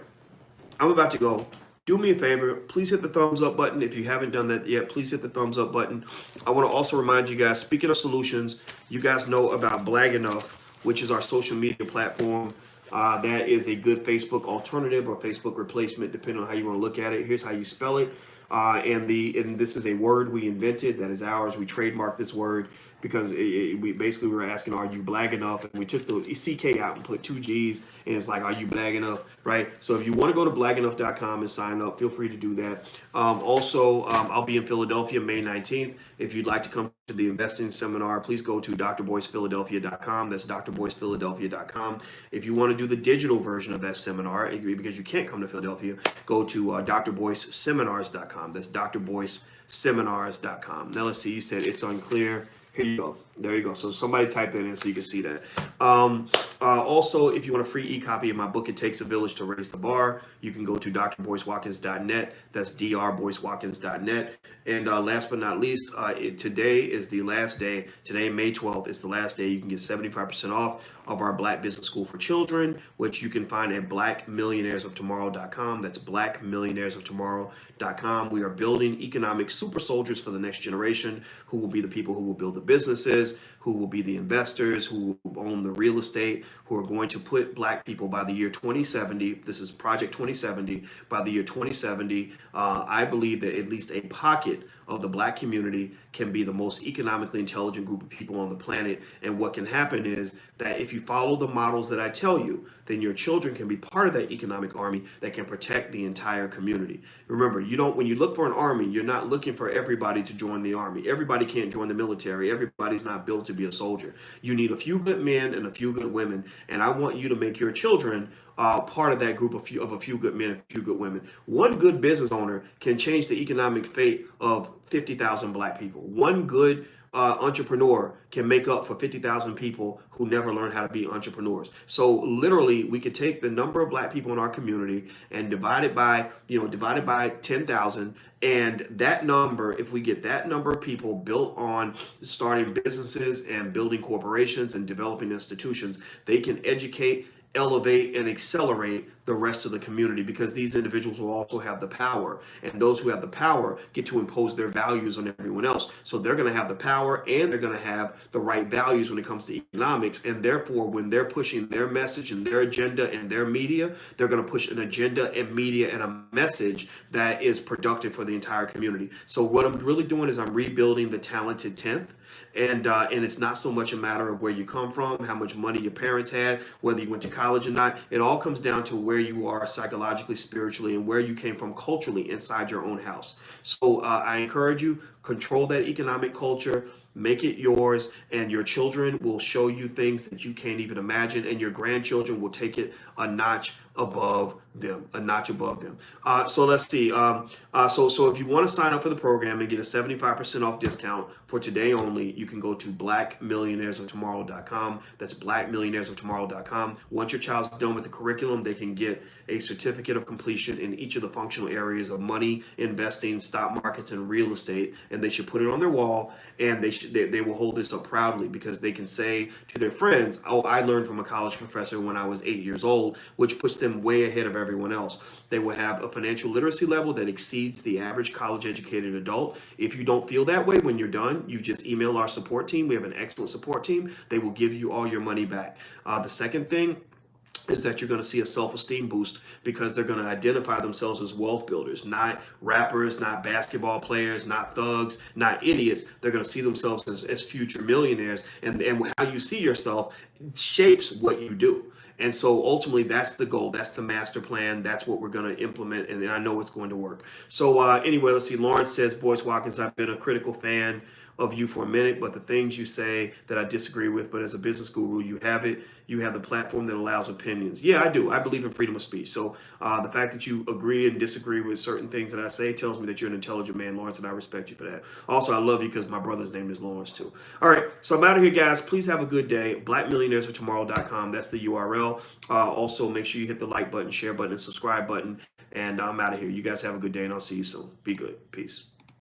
I'm about to go. Do me a favor, please hit the thumbs up button. If you haven't done that yet, please hit the thumbs up button. I want to also remind you guys, speaking of solutions, you guys know about Blag Enough, which is our social media platform. That is a good Facebook alternative or Facebook replacement, depending on how you want to look at it. Here's how you spell it. And this is a word we invented that is ours. We trademarked this word. because we were asking, are you black enough? And we took the CK out and put 2 G's, and it's like, are you black enough, right? So if you want to go to blackenough.com and sign up, feel free to do that. I'll be in Philadelphia May 19th. If you'd like to come to the investing seminar, please go to drboycephiladelphia.com. That's drboycephiladelphia.com. If you want to do the digital version of that seminar, because you can't come to Philadelphia, go to drboyceseminars.com. That's drboyceseminars.com. Now let's see, you said it's unclear. Here you go. There you go. So somebody type that in so you can see that. Also, if you want a free e-copy of my book, It Takes a Village to Raise the Bar, you can go to drboycewatkins.net. That's drboycewatkins.net. And last but not least, today is the last day. Today, May 12th, is the last day. You can get 75% off of our Black Business School for Children, which you can find at blackmillionairesoftomorrow.com. That's blackmillionairesoftomorrow.com. We are building economic super soldiers for the next generation, who will be the people who will build the businesses, who will be the investors, who will own the real estate, who are going to put Black people by the year 2070. This is Project 2070. By the year 2070, I believe that at least a pocket of the Black community can be the most economically intelligent group of people on the planet. And what can happen is that if you follow the models that I tell you, then your children can be part of that economic army that can protect the entire community. Remember, when you look for an army, you're not looking for everybody to join the army. Everybody can't join the military. Everybody's not built to be a soldier. You need a few good men and a few good women. And I want you to make your children part of that group of a few good men and a few good women. One good business owner can change the economic fate of 50,000 Black people. One good entrepreneur can make up for 50,000 people who never learned how to be entrepreneurs. So literally, we could take the number of Black people in our community and divide it by 10,000. And that number, if we get that number of people built on starting businesses and building corporations and developing institutions, they can educate, elevate, and accelerate the rest of the community, because these individuals will also have the power, and those who have the power get to impose their values on everyone else. So they're going to have the power and they're going to have the right values when it comes to economics, and therefore when they're pushing their message and their agenda and their media, they're going to push an agenda and media and a message that is productive for the entire community. So what I'm really doing is I'm rebuilding the talented 10th. And it's not so much a matter of where you come from, how much money your parents had, whether you went to college or not. It all comes down to where you are psychologically, spiritually, and where you came from culturally inside your own house. So I encourage you, control that economic culture, make it yours, and your children will show you things that you can't even imagine, and your grandchildren will take it a notch above them, So let's see. So if you want to sign up for the program and get a 75% off discount for today only, you can go to blackmillionairesoftomorrow.com. That's blackmillionairesoftomorrow.com. Once your child's done with the curriculum, they can get a certificate of completion in each of the functional areas of money, investing, stock markets, and real estate, and they should put it on their wall, and they will hold this up proudly, because they can say to their friends, oh, I learned from a college professor when I was 8 years old, which puts them way ahead of everyone else. They will have a financial literacy level that exceeds the average college-educated adult. If you don't feel that way when you're done, you just email our support team. We have an excellent support team. They will give you all your money back. The second thing is that you're going to see a self-esteem boost, because they're going to identify themselves as wealth builders, not rappers, not basketball players, not thugs, not idiots. They're going to see themselves as future millionaires, and how you see yourself shapes what you do. And so ultimately, that's the goal. That's the master plan. That's what we're going to implement, and I know it's going to work. So anyway, let's see. Lawrence says, Boyce Watkins, I've been a critical fan of you for a minute, but the things you say that I disagree with, but as a business guru, you have it. You have the platform that allows opinions. Yeah, I do. I believe in freedom of speech. So the fact that you agree and disagree with certain things that I say tells me that you're an intelligent man, Lawrence, and I respect you for that. Also, I love you because my brother's name is Lawrence too. All right, so I'm out of here, guys. Please have a good day. blackmillionairesoftomorrow.com. That's the URL. Also, make sure you hit the like button, share button, and subscribe button. And I'm out of here. You guys have a good day, and I'll see you soon. Be good. Peace.